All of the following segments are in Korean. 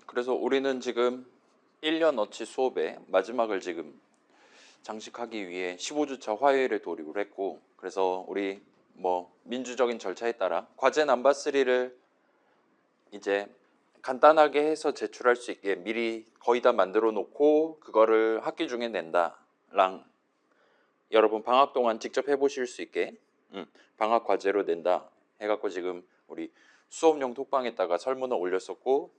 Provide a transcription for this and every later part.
그래서 우리는 지금 1년어치 수업의 마지막을 지금 장식하기 위해 15주차 화요일에 돌입을 했고, 그래서 우리 뭐 민주적인 절차에 따라 과제 넘버 3를 이제 간단하게 해서 제출할 수 있게 미리 거의 다 만들어 놓고 그거를 학기 중에 낸다랑 여러분 방학 동안 직접 해보실 수 있게 방학 과제로 낸다 해갖고 지금 우리 수업용 톡방에다가 설문을 올렸었고,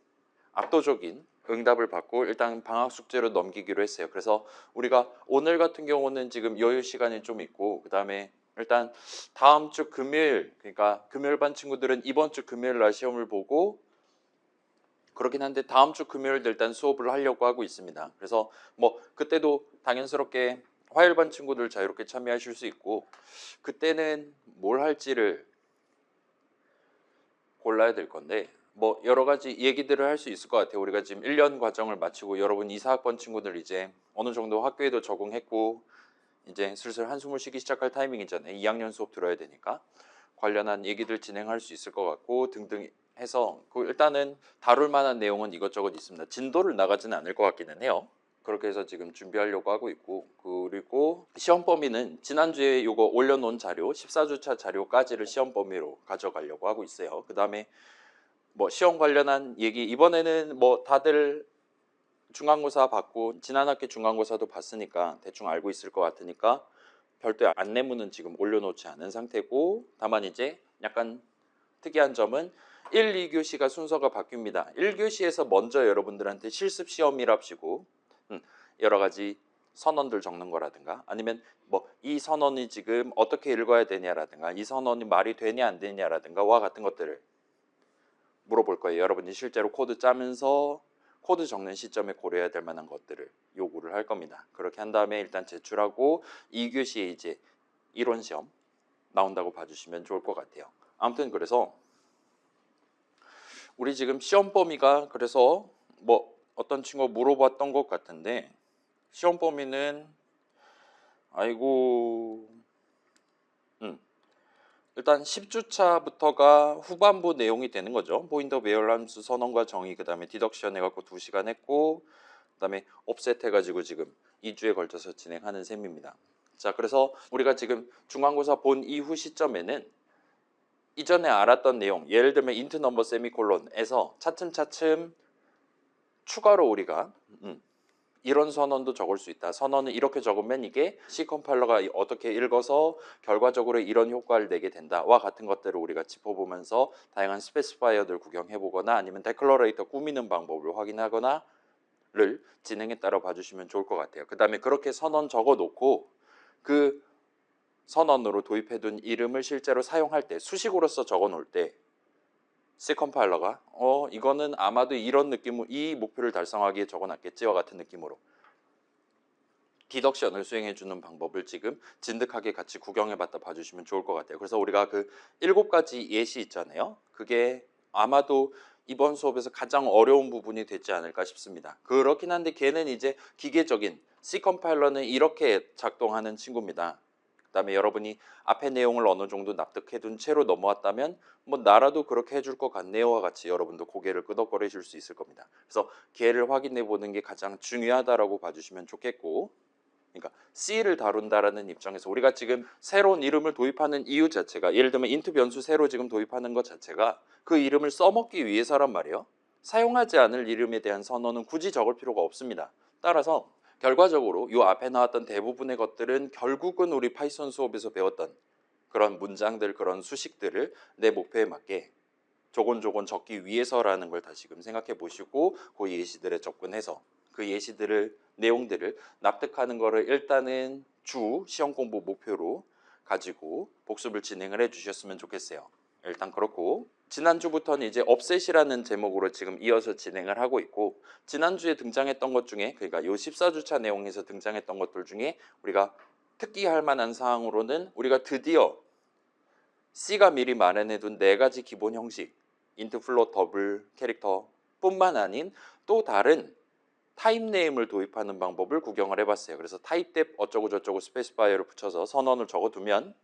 압도적인 응답을 받고 일단 방학 숙제로 넘기기로 했어요. 그래서 우리가 오늘 같은 경우는 지금 여유 시간이 좀 있고, 그 다음에 일단 다음 주 금요일, 그러니까 금요일 반 친구들은 이번 주 금요일 날 시험을 보고, 그렇긴 한데 다음 주 금요일 일단 수업을 하려고 하고 있습니다. 그래서 뭐 그때도 당연스럽게 화요일 반 친구들 자유롭게 참여하실 수 있고, 그때는 뭘 할지를 골라야 될 건데 뭐 여러 가지 얘기들을 할 수 있을 것 같아요. 우리가 지금 1년 과정을 마치고 여러분 이사학번 친구들 이제 어느 정도 학교에도 적응했고 이제 슬슬 한숨을 쉬기 시작할 타이밍이잖아요. 2학년 수업 들어야 되니까 관련한 얘기들 진행할 수 있을 것 같고 등등 해서 일단은 다룰 만한 내용은 이것저것 있습니다. 진도를 나가지는 않을 것 같기는 해요. 그렇게 해서 지금 준비하려고 하고 있고, 그리고 시험 범위는 지난주에 요거 올려놓은 자료 14주차 자료까지를 시험 범위로 가져가려고 하고 있어요. 그 다음에 뭐 시험 관련한 얘기 이번에는 뭐 다들 중간고사 받고 지난 학기 중간고사도 봤으니까 대충 알고 있을 것 같으니까 별도의 안내문은 지금 올려놓지 않은 상태고, 다만 이제 약간 특이한 점은 1, 2교시가 순서가 바뀝니다. 1교시에서 먼저 여러분들한테 실습 시험이랍시고 여러 가지 선언들 적는 거라든가 아니면 뭐 이 선언이 지금 어떻게 읽어야 되냐라든가 이 선언이 말이 되냐 안 되냐라든가 와 같은 것들을 물어볼 거예요. 여러분이 실제로 코드 짜면서 코드 적는 시점에 고려해야 될 만한 것들을 요구를 할 겁니다. 그렇게 한 다음에 일단 제출하고 2교시에 이제 이론 시험 나온다고 봐주시면 좋을 것 같아요. 아무튼 그래서 우리 지금 시험 범위가 그래서 뭐 어떤 친구가 물어봤던 것 같은데 시험 범위는 아이고 일단 10주차부터가 후반부 내용이 되는 거죠. 포인터 배열 함수 선언과 정의, 그 다음에 디덕션 해갖고 2시간 했고, 그 다음에 옵셋 해가지고 지금 2주에 걸쳐서 진행하는 셈입니다. 자, 그래서 우리가 지금 중간고사 본 이후 시점에는 이전에 알았던 내용, 예를 들면 인트 넘버 세미콜론에서 차츰차츰 추가로 우리가 이런 선언도 적을 수 있다. 선언은 이렇게 적으면 이게 C 컴파일러가 어떻게 읽어서 결과적으로 이런 효과를 내게 된다와 같은 것들을 우리가 짚어보면서 다양한 스페시파이어들 구경해보거나 아니면 데클러레이터 꾸미는 방법을 확인하거나를 진행에 따라 봐주시면 좋을 것 같아요. 그 다음에 그렇게 선언 적어놓고 그 선언으로 도입해둔 이름을 실제로 사용할 때 수식으로서 적어놓을 때 C 컴파일러가 이거는 아마도 이런 느낌으로 이 목표를 달성하기에 적어놨겠지와 같은 느낌으로 디덕션을 수행해주는 방법을 지금 진득하게 같이 구경해봤다 봐주시면 좋을 것 같아요. 그래서 우리가 그 7가지 예시 있잖아요. 그게 아마도 이번 수업에서 가장 어려운 부분이 되지 않을까 싶습니다. 그렇긴 한데 걔는 이제 기계적인 C 컴파일러는 이렇게 작동하는 친구입니다. 그 다음에 여러분이 앞에 내용을 어느 정도 납득해둔 채로 넘어왔다면 뭐 나라도 그렇게 해줄 것 같네요와 같이 여러분도 고개를 끄덕거리실 수 있을 겁니다. 그래서 걔를 확인해 보는 게 가장 중요하다라고 봐주시면 좋겠고, 그러니까 C를 다룬다라는 입장에서 우리가 지금 새로운 이름을 도입하는 이유 자체가 예를 들면 인트 변수 새로 지금 도입하는 것 자체가 그 이름을 써먹기 위해서란 말이에요. 사용하지 않을 이름에 대한 선언은 굳이 적을 필요가 없습니다. 따라서 결과적으로 이 앞에 나왔던 대부분의 것들은 결국은 우리 파이썬 수업에서 배웠던 그런 문장들, 그런 수식들을 내 목표에 맞게 조곤조곤 적기 위해서라는 걸 다시금 생각해 보시고 그 예시들에 접근해서 그 예시들을 내용들을 납득하는 거를 일단은 주 시험 공부 목표로 가지고 복습을 진행을 해 주셨으면 좋겠어요. 일단 그렇고 지난주부터는 이제 업셋이라는 제목으로 지금 이어서 진행을 하고 있고, 지난주에 등장했던 것 중에 그러니까 요 14주차 내용에서 등장했던 것들 중에 우리가 특기할 만한 사항으로는 우리가 드디어 C가 미리 마련해둔 4가지 기본 형식 인트 플롯 더블 캐릭터 뿐만 아닌 또 다른 타입 네임을 도입하는 방법을 구경을 해봤어요. 그래서 타입 뎁 어쩌고 저쩌고 스페시파이어를 붙여서 선언을 적어두면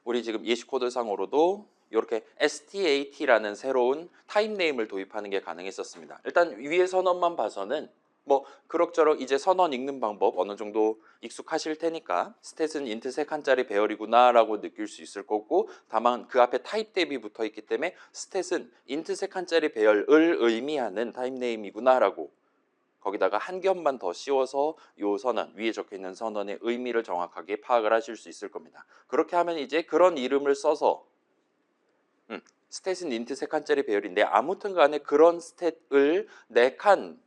우리 지금 예시 코드 상으로도 이렇게 STAT라는 새로운 타입 네임을 도입하는 게 가능했었습니다. 일단 위의 선언만 봐서는 뭐 그럭저럭 이제 선언 읽는 방법 어느 정도 익숙하실 테니까 스탯은 인트 3칸짜리 배열이구나 라고 느낄 수 있을 거고, 다만 그 앞에 타입 대비 붙어 있기 때문에 스탯은 인트 3칸짜리 배열을 의미하는 타입 네임이구나 라고, 거기다가 한 겹만 더 씌워서 요 선언, 위에 적혀있는 선언의 의미를 정확하게 파악을 하실 수 있을 겁니다. 그렇게 하면 이제 그런 이름을 써서 스탯은 인트 3칸짜리 배열인데 아무튼 간에 그런 스탯을 4칸,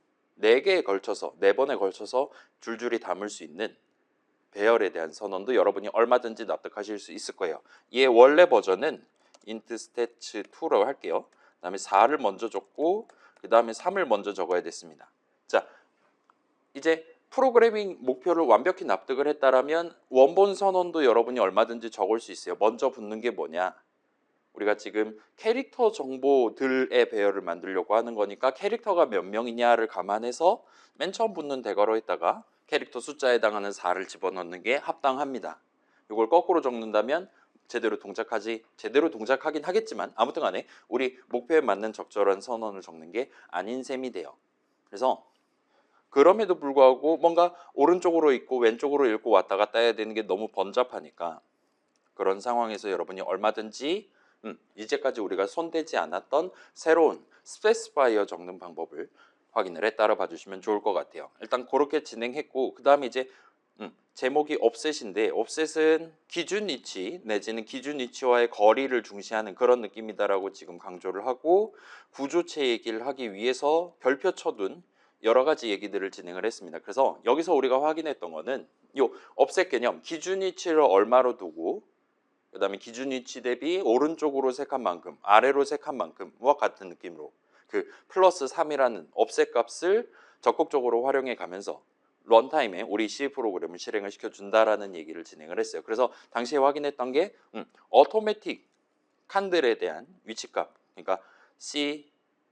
4개에 걸쳐서 4번에 걸쳐서 줄줄이 담을 수 있는 배열에 대한 선언도 여러분이 얼마든지 납득하실 수 있을 거예요. 얘 원래 버전은 int stats 2로 할게요. 그 다음에 4를 먼저 적고 그 다음에 3을 먼저 적어야 됐습니다. 자, 이제 프로그래밍 목표를 완벽히 납득을 했다라면 원본 선언도 여러분이 얼마든지 적을 수 있어요. 먼저 붙는 게 뭐냐? 우리가 지금 캐릭터 정보들의 배열을 만들려고 하는 거니까 캐릭터가 몇 명이냐를 감안해서 맨 처음 붙는 대괄호에다가 캐릭터 숫자에 해당하는 4를 집어넣는 게 합당합니다. 이걸 거꾸로 적는다면 제대로 동작하긴 하겠지만 아무튼 간에 우리 목표에 맞는 적절한 선언을 적는 게 아닌 셈이 돼요. 그래서 그럼에도 불구하고 뭔가 오른쪽으로 읽고 왼쪽으로 읽고 왔다 갔다 해야 되는 게 너무 번잡하니까 그런 상황에서 여러분이 얼마든지 이제까지 우리가 손대지 않았던 새로운 스페시파이어 적는 방법을 확인을 해 따라 봐주시면 좋을 것 같아요. 일단 그렇게 진행했고 그 다음에 이제 제목이 offset인데 offset은 기준 위치 내지는 기준 위치와의 거리를 중시하는 그런 느낌이다라고 지금 강조를 하고, 구조체 얘기를 하기 위해서 별표 쳐둔 여러 가지 얘기들을 진행을 했습니다. 그래서 여기서 우리가 확인했던 거는 요 offset 개념, 기준 위치를 얼마로 두고 그 다음에 기준 위치 대비 오른쪽으로 3칸 만큼 아래로 3칸 만큼과 같은 느낌으로 그 플러스 3이라는 offset 값을 적극적으로 활용해 가면서 런타임에 우리 C 프로그램을 실행을 시켜준다라는 얘기를 진행을 했어요. 그래서 당시에 확인했던 게 어토매틱 칸들에 대한 위치값, 그러니까 C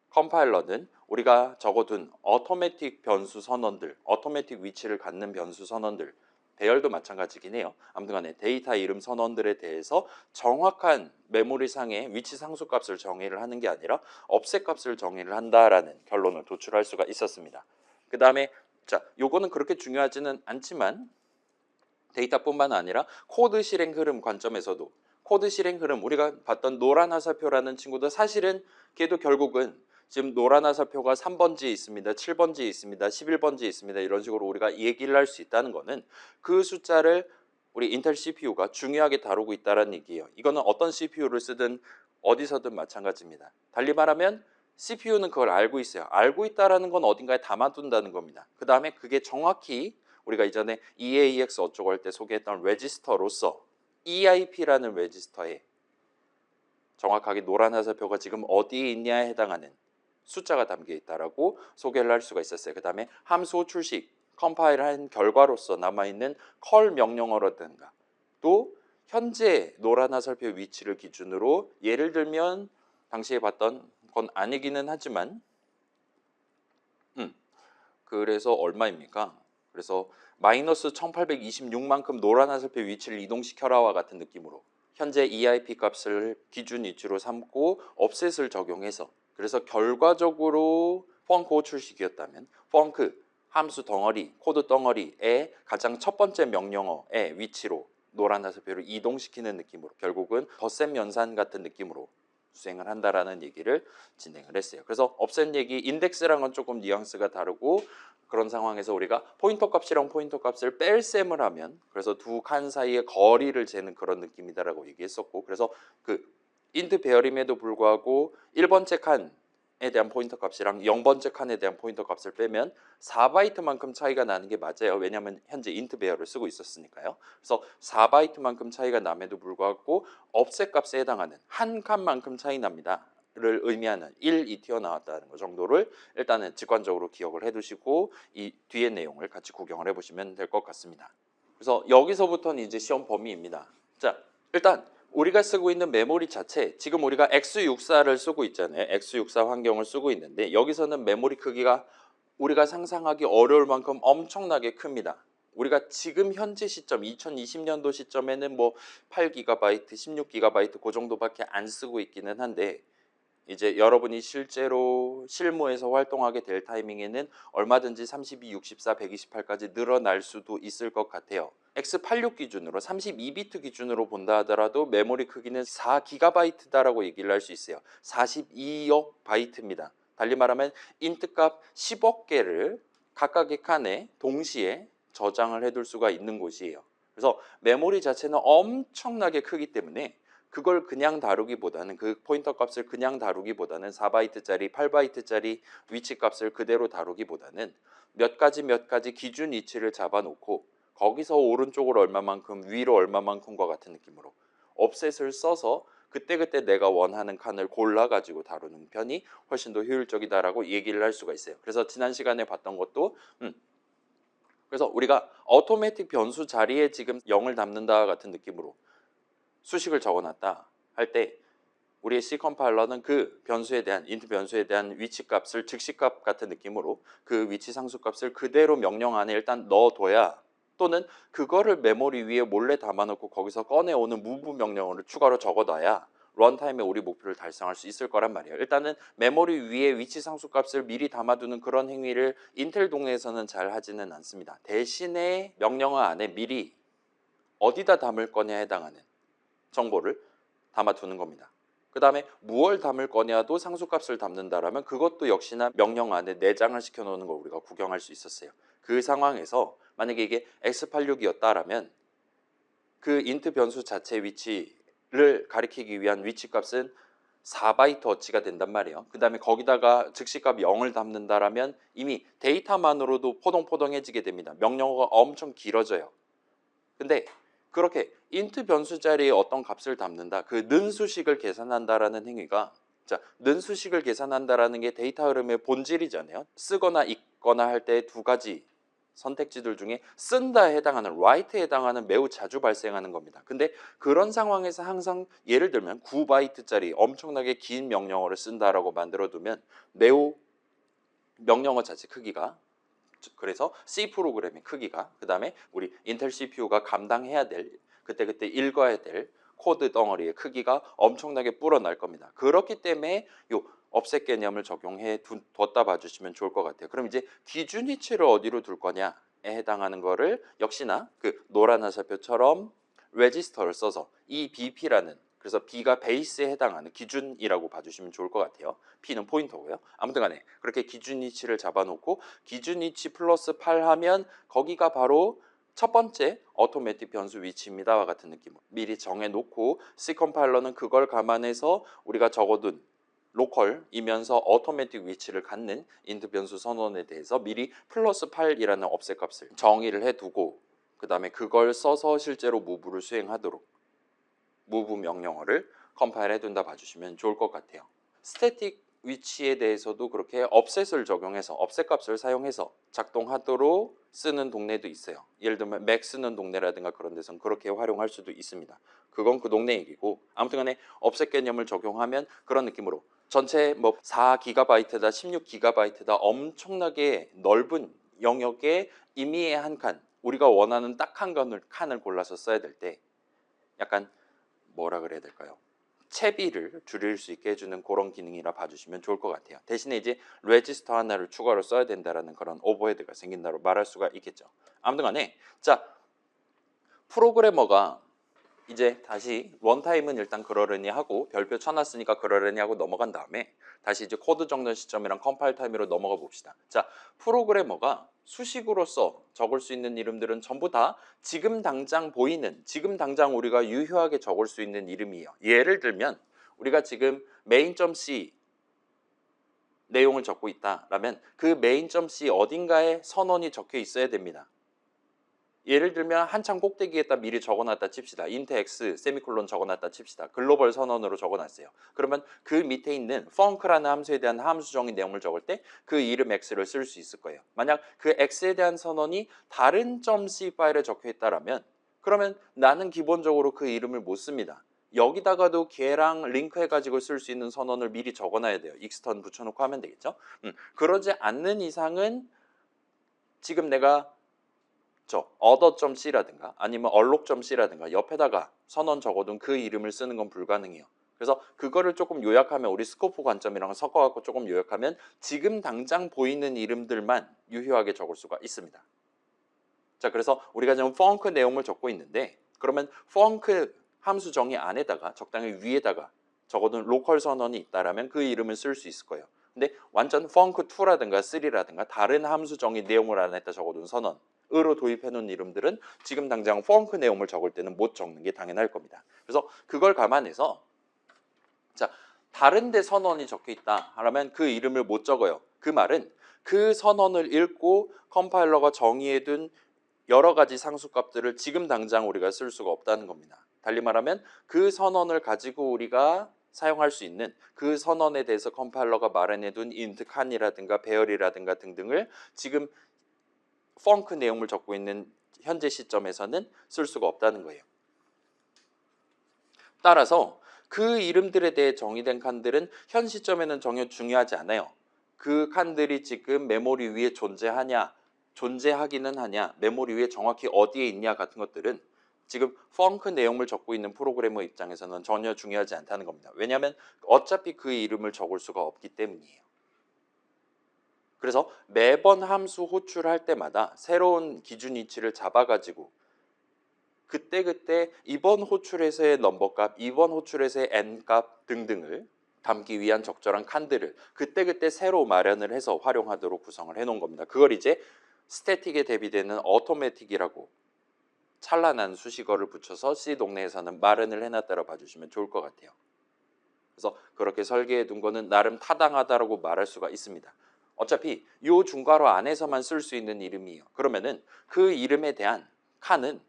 컴파일러는 우리가 적어둔 어토매틱 변수 선언들, 어토매틱 위치를 갖는 변수 선언들, 배열도 마찬가지긴 해요. 아무튼 간에 데이터 이름 선언들에 대해서 정확한 메모리상의 위치 상수값을 정의를 하는 게 아니라 offset 값을 정의를 한다라는 결론을 도출할 수가 있었습니다. 그 다음에 자, 요거는 그렇게 중요하지는 않지만 데이터뿐만 아니라 코드 실행 흐름 관점에서도 코드 실행 흐름, 우리가 봤던 노란 화살표라는 친구도 사실은 걔도 결국은 지금 노란 화살표가 3번지에 있습니다. 7번지에 있습니다. 11번지에 있습니다. 이런 식으로 우리가 얘기를 할 수 있다는 거는 그 숫자를 우리 인텔 CPU가 중요하게 다루고 있다는 얘기예요. 이거는 어떤 CPU를 쓰든 어디서든 마찬가지입니다. 달리 말하면 CPU는 그걸 알고 있어요. 알고 있다는 건 어딘가에 담아둔다는 겁니다. 그 다음에 그게 정확히 우리가 이전에 EAX 어쩌고 할 때 소개했던 레지스터로서 EIP라는 레지스터에 정확하게 노란 화살표가 지금 어디에 있냐에 해당하는 숫자가 담겨 있다라고 소개를 할 수가 있었어요. 그 다음에 함수 호출식 컴파일한 결과로서 남아있는 컬 명령어라든가 또 현재 노란 화살표 위치를 기준으로 예를 들면 당시에 봤던 건 아니기는 하지만 그래서 얼마입니까? 그래서 마이너스 1826만큼 노란 화살표 위치를 이동시켜라와 같은 느낌으로 현재 EIP 값을 기준 위치로 삼고 offset을 적용해서, 그래서 결과적으로 펑크 호출식이었다면 펑크 함수 덩어리, 코드 덩어리의 가장 첫 번째 명령어의 위치로 노란 화살표를 이동시키는 느낌으로 결국은 덧셈 연산 같은 느낌으로 수행을 한다라는 얘기를 진행을 했어요. 그래서 offset 얘기, 인덱스랑은 조금 뉘앙스가 다르고 그런 상황에서 우리가 포인터 값이랑 포인터 값을 뺄셈을 하면 그래서 두 칸 사이의 거리를 재는 그런 느낌이다라고 얘기했었고, 그래서 그 int 배열임에도 불구하고 1번째 칸에 대한 포인터 값이랑 0번째 칸에 대한 포인터 값을 빼면 4바이트만큼 차이가 나는 게 맞아요. 왜냐하면 현재 int 배열을 쓰고 있었으니까요. 그래서 4바이트만큼 차이가 남에도 불구하고 offset 값에 해당하는 한 칸만큼 차이 납니다. 를 의미하는 1이 튀어나왔다는 것 정도를 일단은 직관적으로 기억을 해두시고 이 뒤의 내용을 같이 구경을 해보시면 될 것 같습니다. 그래서 여기서부터는 이제 시험 범위입니다. 자, 일단 우리가 쓰고 있는 메모리 자체, 지금 우리가 x64를 쓰고 있잖아요. x64 환경을 쓰고 있는데 여기서는 메모리 크기가 우리가 상상하기 어려울 만큼 엄청나게 큽니다. 우리가 지금 현재 시점 2020년도 시점에는 뭐 8GB, 16GB 그 정도밖에 안 쓰고 있기는 한데 이제 여러분이 실제로 실무에서 활동하게 될 타이밍에는 얼마든지 32, 64, 128까지 늘어날 수도 있을 것 같아요. X86 기준으로 32비트 기준으로 본다 하더라도 메모리 크기는 4GB다라고 얘기를 할 수 있어요. 42억 바이트입니다. 달리 말하면 인트값 10억 개를 각각의 칸에 동시에 저장을 해둘 수가 있는 곳이에요. 그래서 메모리 자체는 엄청나게 크기 때문에 그걸 그냥 다루기보다는 그 포인터 값을 그냥 다루기보다는 4바이트짜리 8바이트짜리 위치 값을 그대로 다루기보다는 몇 가지 기준 위치를 잡아놓고 거기서 오른쪽으로 얼마만큼 위로 얼마만큼과 같은 느낌으로 옵셋을 써서 그때그때 내가 원하는 칸을 골라가지고 다루는 편이 훨씬 더 효율적이다라고 얘기를 할 수가 있어요. 그래서 지난 시간에 봤던 것도 그래서 우리가 오토매틱 변수 자리에 지금 0을 담는다 같은 느낌으로 수식을 적어놨다 할 때 우리의 C 컴파일러는 그 변수에 대한 인트 변수에 대한 위치 값을 즉시값 같은 느낌으로 그 위치 상수 값을 그대로 명령 안에 일단 넣어둬야 또는 그거를 메모리 위에 몰래 담아놓고 거기서 꺼내오는 무브 명령어를 추가로 적어놔야 런타임에 우리 목표를 달성할 수 있을 거란 말이에요. 일단은 메모리 위에 위치 상수 값을 미리 담아두는 그런 행위를 인텔 동네에서는 잘 하지는 않습니다. 대신에 명령어 안에 미리 어디다 담을 거냐에 해당하는 정보를 담아두는 겁니다. 그 다음에 무얼 담을 거냐도 상수값을 담는다라면 그것도 역시나 명령 안에 내장을 시켜놓는 걸 우리가 구경할 수 있었어요. 그 상황에서 만약에 이게 x86이었다라면 그 인트 변수 자체 위치를 가리키기 위한 위치값은 4바이트 어치가 된단 말이에요. 그 다음에 거기다가 즉시값 0을 담는다라면 이미 데이터만으로도 포동포동해지게 됩니다. 명령어가 엄청 길어져요. 근데 그렇게 인트 변수 자리에 어떤 값을 담는다, 그 는 수식을 계산한다라는 행위가 는 수식을 계산한다라는 게 데이터 흐름의 본질이잖아요. 쓰거나 읽거나 할 때 두 가지 선택지들 중에 쓴다에 해당하는 write에 해당하는 매우 자주 발생하는 겁니다. 근데 그런 상황에서 항상 예를 들면 9바이트짜리 엄청나게 긴 명령어를 쓴다라고 만들어두면 매우 명령어 자체 크기가 그래서 C 프로그램의 크기가 그 다음에 우리 인텔 CPU가 감당해야 될 그때그때 읽어야 될 코드 덩어리의 크기가 엄청나게 불어날 겁니다. 그렇기 때문에 요 업셋 개념을 적용해 뒀다 봐주시면 좋을 것 같아요. 그럼 이제 기준 위치를 어디로 둘 거냐에 해당하는 거를 역시나 그 노란 화살표처럼 레지스터를 써서 이 BP라는 그래서 B가 베이스에 해당하는 기준이라고 봐주시면 좋을 것 같아요. P는 포인터고요. 아무튼 간에 그렇게 기준 위치를 잡아놓고 기준 위치 플러스 8 하면 거기가 바로 첫 번째 오토매틱 변수 위치입니다와 같은 느낌으로 미리 정해놓고 C 컴파일러는 그걸 감안해서 우리가 적어둔 로컬이면서 오토매틱 위치를 갖는 인트 변수 선언에 대해서 미리 플러스 8이라는 옵셋 값을 정의를 해두고 그 다음에 그걸 써서 실제로 무브를 수행하도록 무브 명령어를 컴파일 해둔다 봐주시면 좋을 것 같아요. 스태틱 위치에 대해서도 그렇게 업셋을 적용해서 업셋 값을 사용해서 작동하도록 쓰는 동네도 있어요. 예를 들면 맥 쓰는 동네라든가 그런 데서는 그렇게 활용할 수도 있습니다. 그건 그 동네 얘기고 아무튼 간에 업셋 개념을 적용하면 그런 느낌으로 전체 뭐 4GB다 16GB다 엄청나게 넓은 영역에 임의의 한 칸 우리가 원하는 딱 한 칸을 골라서 써야 될 때 약간 뭐라 그래야 될까요? 채비를 줄일 수 있게 해주는 그런 기능이라 봐주시면 좋을 것 같아요. 대신에 이제 레지스터 하나를 추가로 써야 된다라는 그런 오버헤드가 생긴다고 말할 수가 있겠죠. 아무튼 간에 자 프로그래머가 이제 다시 런타임은 일단 그러려니 하고 별표 쳐놨으니까 그러려니 하고 넘어간 다음에 다시 이제 코드 적는 시점이랑 컴파일 타임으로 넘어가 봅시다. 자, 프로그래머가 수식으로서 적을 수 있는 이름들은 전부 다 지금 당장 보이는 지금 당장 우리가 유효하게 적을 수 있는 이름이에요. 예를 들면 우리가 지금 main.c 내용을 적고 있다라면 그 main.c 어딘가에 선언이 적혀 있어야 됩니다. 예를 들면 한창 꼭대기에다 미리 적어놨다 칩시다. int x 세미콜론 적어놨다 칩시다. 글로벌 선언으로 적어놨어요. 그러면 그 밑에 있는 func라는 함수에 대한 함수정의 내용을 적을 때 그 이름 x를 쓸 수 있을 거예요. 만약 그 x에 대한 선언이 다른 .c 파일에 적혀 있다라면 그러면 나는 기본적으로 그 이름을 못 씁니다. 여기다가도 걔랑 링크해가지고 쓸 수 있는 선언을 미리 적어놔야 돼요. 익스턴 붙여놓고 하면 되겠죠. 그러지 않는 이상은 지금 내가 other.c라든가 아니면 얼록.c라든가 옆에다가 선언 적어둔 그 이름을 쓰는 건 불가능해요. 그래서 그거를 조금 요약하면 우리 스코프 관점이랑 섞어갖고 조금 요약하면 지금 당장 보이는 이름들만 유효하게 적을 수가 있습니다. 자, 그래서 우리가 지금 펑크 내용을 적고 있는데 그러면 펑크 함수 정의 안에다가 적당히 위에다가 적어둔 로컬 선언이 있다라면 그 이름을 쓸 수 있을 거예요. 근데 완전 펑크2라든가 3라든가 다른 함수 정의 내용을 안에다 적어둔 선언으로 도입해 놓은 이름들은 지금 당장 펑크 내용을 적을 때는 못 적는 게 당연할 겁니다. 그래서 그걸 감안해서 자, 다른 데 선언이 적혀 있다 하면 그 이름을 못 적어요. 그 말은 그 선언을 읽고 컴파일러가 정의해둔 여러 가지 상수값들을 지금 당장 우리가 쓸 수가 없다는 겁니다. 달리 말하면 그 선언을 가지고 우리가 사용할 수 있는 그 선언에 대해서 컴파일러가 마련해둔 int 칸이라든가 배열이라든가 등등을 지금 펑크 내용을 적고 있는 현재 시점에서는 쓸 수가 없다는 거예요. 따라서 그 이름들에 대해 정의된 칸들은 현 시점에는 전혀 중요하지 않아요. 그 칸들이 지금 메모리 위에 존재하기는 하냐, 메모리 위에 정확히 어디에 있냐 같은 것들은 지금 펑크 내용을 적고 있는 프로그래머 입장에서는 전혀 중요하지 않다는 겁니다. 왜냐하면 어차피 그 이름을 적을 수가 없기 때문이에요. 그래서 매번 함수 호출할 때마다 새로운 기준 위치를 잡아가지고 그때그때 이번 호출에서의 넘버값, 이번 호출에서의 n값 등등을 담기 위한 적절한 칸들을 그때그때 새로 마련을 해서 활용하도록 구성을 해놓은 겁니다. 그걸 이제 스태틱에 대비되는 어토매틱이라고 찬란한 수식어를 붙여서 C 동네에서는 마련을 해놨다고 봐주시면 좋을 것 같아요. 그래서 그렇게 설계해 둔 거는 나름 타당하다라고 말할 수가 있습니다. 어차피 이 중괄호 안에서만 쓸 수 있는 이름이에요. 그러면은 그 이름에 대한 칸은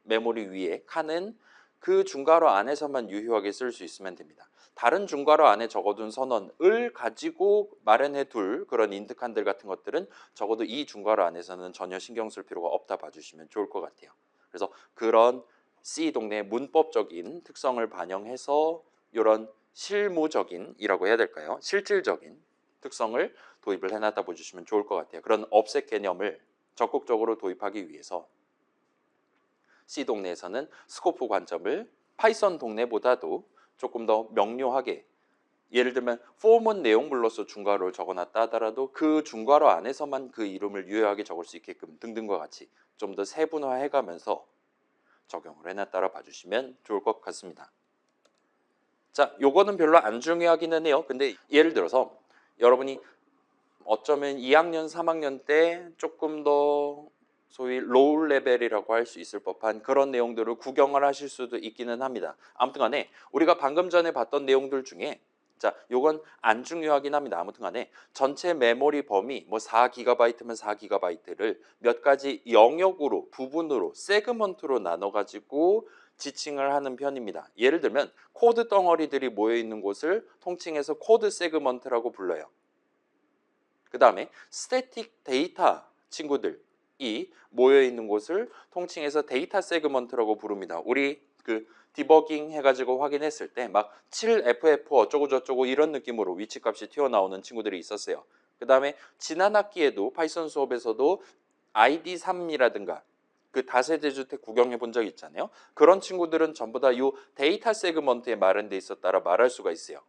메모리 위에 칸은 그 중괄호 안에서만 유효하게 쓸 수 있으면 됩니다. 다른 중괄호 안에 적어둔 선언을 가지고 마련해 둘 그런 int 칸들 같은 것들은 적어도 이 중괄호 안에서는 전혀 신경 쓸 필요가 없다 봐주시면 좋을 것 같아요. 그래서 그런 C 동네의 문법적인 특성을 반영해서 이런 실무적인이라고 해야 될까요? 실질적인 특성을 도입을 해놨다 보시면 좋을 것 같아요. 그런 업셋 개념을 적극적으로 도입하기 위해서 C 동네에서는 스코프 관점을 파이썬 동네보다도 조금 더 명료하게 예를 들면 폼은 내용물로서 중괄호를 적어놨다 하더라도 그 중괄호 안에서만 그 이름을 유효하게 적을 수 있게끔 등등과 같이 좀 더 세분화해가면서 적용을 해놨다라 봐주시면 좋을 것 같습니다. 자, 요거는 별로 안 중요하기는 해요. 근데 예를 들어서 여러분이 어쩌면 2학년, 3학년 때 조금 더 소위 로우 레벨이라고 할 수 있을 법한 그런 내용들을 구경을 하실 수도 있기는 합니다. 아무튼 간에 우리가 방금 전에 봤던 내용들 중에 자, 요건 안 중요하긴 합니다. 아무튼 간에 전체 메모리 범위 뭐 4GB면 4GB를 몇 가지 영역으로 부분으로 세그먼트로 나눠 가지고 지칭을 하는 편입니다. 예를 들면 코드 덩어리들이 모여 있는 곳을 통칭해서 코드 세그먼트라고 불러요. 그 다음에 스태틱 데이터 친구들이 모여 있는 곳을 통칭해서 데이터 세그먼트라고 부릅니다. 우리 그 디버깅 해가지고 확인했을 때 막 7FF 어쩌고 저쩌고 이런 느낌으로 위치값이 튀어나오는 친구들이 있었어요. 그 다음에 지난 학기에도 파이썬 수업에서도 ID3이라든가 그 다세대 주택 구경해 본 적 있잖아요. 그런 친구들은 전부 다 이 데이터 세그먼트에 마련돼 있었다라 말할 수가 있어요.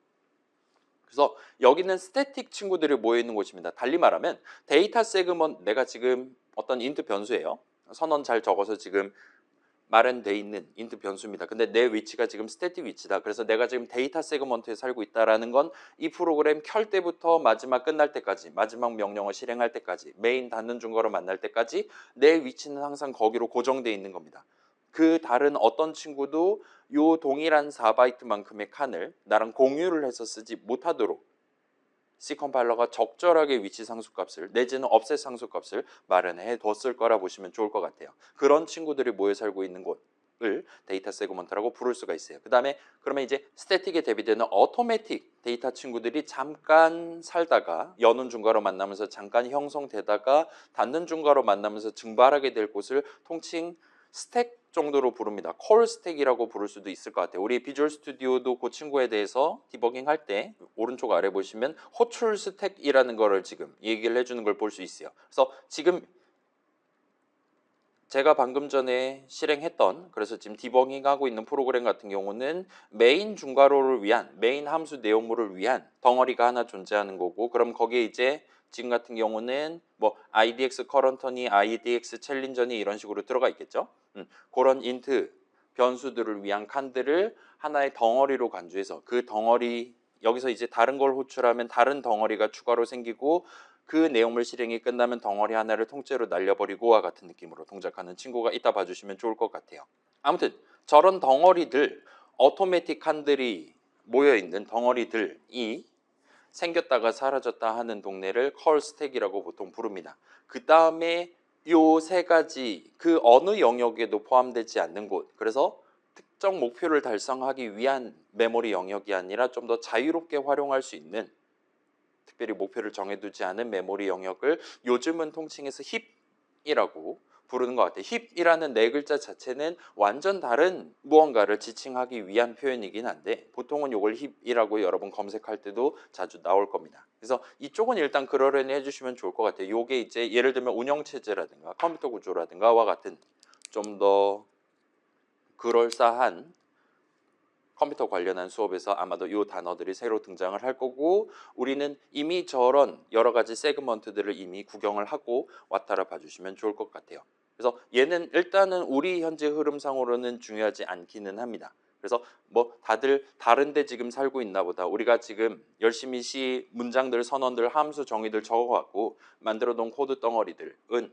그래서 여기는 스태틱 친구들이 모여 있는 곳입니다. 달리 말하면 데이터 세그먼트 내가 지금 어떤 인트 변수예요. 선언 잘 적어서 지금 마련돼 있는 인트 변수입니다. 근데 내 위치가 지금 스태틱 위치다. 그래서 내가 지금 데이터 세그먼트에 살고 있다라는 건 이 프로그램 켤 때부터 마지막 끝날 때까지 마지막 명령을 실행할 때까지 메인 닫는 중괄호 만날 때까지 내 위치는 항상 거기로 고정돼 있는 겁니다. 그 다른 어떤 친구도 요 동일한 4바이트만큼의 칸을 나랑 공유를 해서 쓰지 못하도록 C 컴파일러가 적절하게 위치 상수값을 내지는 업셋 상수값을 마련해 뒀을 거라 보시면 좋을 것 같아요. 그런 친구들이 모여 살고 있는 곳을 데이터 세그먼트라고 부를 수가 있어요. 그 다음에 그러면 이제 스태틱에 대비되는 어토매틱 데이터 친구들이 잠깐 살다가 여는 중괄호 만나면서 잠깐 형성되다가 닫는 중괄호 만나면서 증발하게 될 곳을 통칭 스택 정도로 부릅니다. 콜 스택이라고 부를 수도 있을 것 같아요. 우리 비주얼 스튜디오도 그 친구에 대해서 디버깅 할 때 오른쪽 아래 보시면 호출 스택이라는 거를 지금 얘기를 해주는 걸 볼 수 있어요. 그래서 지금 제가 방금 전에 실행했던, 그래서 지금 디버깅하고 있는 프로그램 같은 경우는 메인 중괄호를 위한, 메인 함수 내용물을 위한 덩어리가 하나 존재하는 거고, 그럼 거기에 이제 지금 같은 경우는 뭐 IDX 커런터니 IDX 챌린저니 이런 식으로 들어가 있겠죠. 그런 인트 변수들을 위한 칸들을 하나의 덩어리로 간주해서 그 덩어리, 여기서 이제 다른 걸 호출하면 다른 덩어리가 추가로 생기고, 그 내용물 실행이 끝나면 덩어리 하나를 통째로 날려버리고와 같은 느낌으로 동작하는 친구가 있다 봐주시면 좋을 것 같아요. 아무튼 저런 덩어리들, 오토매틱 칸들이 모여있는 덩어리들이 생겼다가 사라졌다 하는 동네를 컬 스택이라고 보통 부릅니다. 그 다음에 요 세 가지 그 어느 영역에도 포함되지 않는 곳, 그래서 특정 목표를 달성하기 위한 메모리 영역이 아니라 좀 더 자유롭게 활용할 수 있는, 특별히 목표를 정해두지 않은 메모리 영역을 요즘은 통칭해서 힙이라고 부르는 것 같아요. 힙이라는 네 글자 자체는 완전 다른 무언가를 지칭하기 위한 표현이긴 한데, 보통은 이걸 힙이라고 여러분 검색할 때도 자주 나올 겁니다. 그래서 이쪽은 일단 그러려니 해주시면 좋을 것 같아요. 이게 이제 예를 들면 운영체제라든가 컴퓨터 구조라든가와 같은 좀 더 그럴싸한 컴퓨터 관련한 수업에서 아마도 이 단어들이 새로 등장을 할 거고, 우리는 이미 저런 여러 가지 세그먼트들을 이미 구경을 하고 왔다라 봐주시면 좋을 것 같아요. 그래서 얘는 일단은 우리 현재 흐름상으로는 중요하지 않기는 합니다. 그래서 뭐 다들 다른데 지금 살고 있나 보다, 우리가 지금 열심히 C 문장들, 선언들, 함수 정의들 적어갖고 만들어 놓은 코드 덩어리들은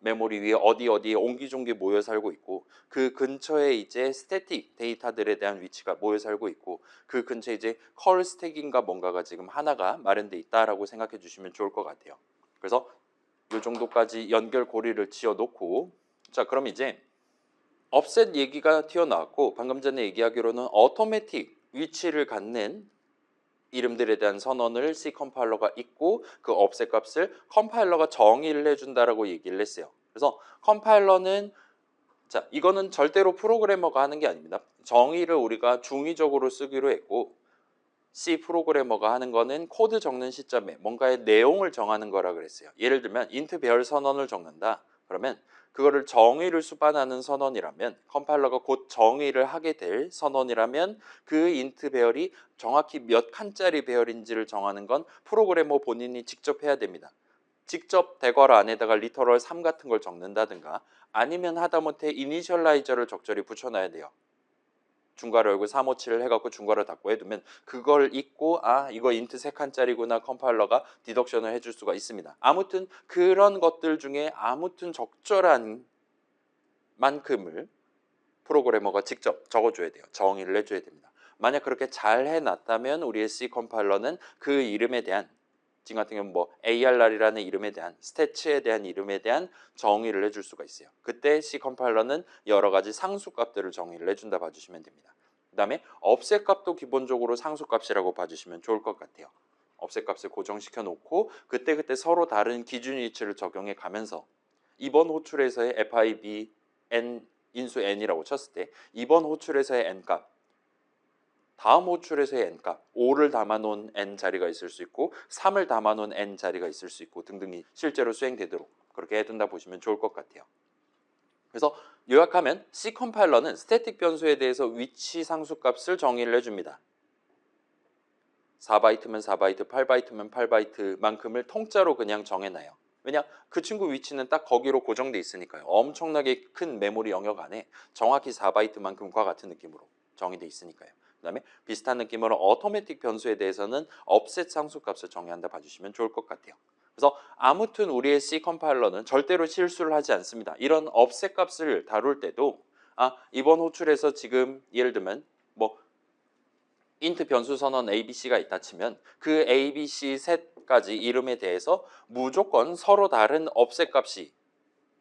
메모리 위에 어디에 옹기종기 모여 살고 있고, 그 근처에 이제 스태틱 데이터들에 대한 위치가 모여 살고 있고, 그 근처에 이제 컬 스택인가 뭔가가 지금 하나가 마련돼 있다라고 생각해 주시면 좋을 것 같아요. 그래서 이 정도까지 연결고리를 지어 놓고, 자 그럼 이제 업셋 얘기가 튀어나왔고, 방금 전에 얘기하기로는 오토매틱 위치를 갖는 이름들에 대한 선언을 C 컴파일러가 있고, 그 업셋 값을 컴파일러가 정의를 해준다라고 얘기를 했어요. 그래서 컴파일러는, 자 이거는 절대로 프로그래머가 하는 게 아닙니다. 정의를 우리가 중의적으로 쓰기로 했고, C 프로그래머가 하는 거는 코드 적는 시점에 뭔가의 내용을 정하는 거라 그랬어요. 예를 들면 int 배열 선언을 적는다. 그러면 그거를 정의를 수반하는 선언이라면, 컴파일러가 곧 정의를 하게 될 선언이라면 그 int 배열이 정확히 몇 칸짜리 배열인지를 정하는 건 프로그래머 본인이 직접 해야 됩니다. 직접 대괄호 안에다가 리터럴 3 같은 걸 적는다든가, 아니면 하다못해 이니셜라이저를 적절히 붙여놔야 돼요. 중괄호 열고 357을 해갖고 중괄호 닫고 해두면 그걸 읽고 아 이거 인트 3칸짜리구나 컴파일러가 디덕션을 해줄 수가 있습니다. 아무튼 그런 것들 중에 아무튼 적절한 만큼을 프로그래머가 직접 적어줘야 돼요. 정의를 해줘야 됩니다. 만약 그렇게 잘 해놨다면 우리의 C 컴파일러는 그 이름에 대한, 지금 같은 경우는 뭐 ARR이라는 이름에 대한, 스태츠에 대한 이름에 대한 정의를 해줄 수가 있어요. 그때 C 컴파일러는 여러 가지 상수값들을 정의를 해준다 봐주시면 됩니다. 그 다음에 업셋 값도 기본적으로 상수값이라고 봐주시면 좋을 것 같아요. 업셋 값을 고정시켜 놓고 그때그때 서로 다른 기준 위치를 적용해 가면서, 이번 호출에서의 FIB n 인수 n이라고 쳤을 때 이번 호출에서의 n값, 다음 호출에서의 n값, 5를 담아놓은 n 자리가 있을 수 있고 3을 담아놓은 n 자리가 있을 수 있고 등등이 실제로 수행되도록 그렇게 해둔다 보시면 좋을 것 같아요. 그래서 요약하면 C 컴파일러는 스태틱 변수에 대해서 위치 상수값을 정의를 해줍니다. 4바이트면 4바이트, 8바이트면 8바이트만큼을 통짜로 그냥 정해놔요. 왜냐? 그 친구 위치는 딱 거기로 고정돼 있으니까요. 엄청나게 큰 메모리 영역 안에 정확히 4바이트만큼과 같은 느낌으로 정의돼 있으니까요. 그 다음에 비슷한 느낌으로 오토매틱 변수에 대해서는 업셋 상수값을 정의한다 봐주시면 좋을 것 같아요. 그래서 아무튼 우리의 C 컴파일러는 절대로 실수를 하지 않습니다. 이런 업셋 값을 다룰 때도 이번 호출에서 지금 예를 들면 뭐 int 변수 선언 ABC가 있다 치면 그 ABC 셋 가지 이름에 대해서 무조건 서로 다른 업셋 값이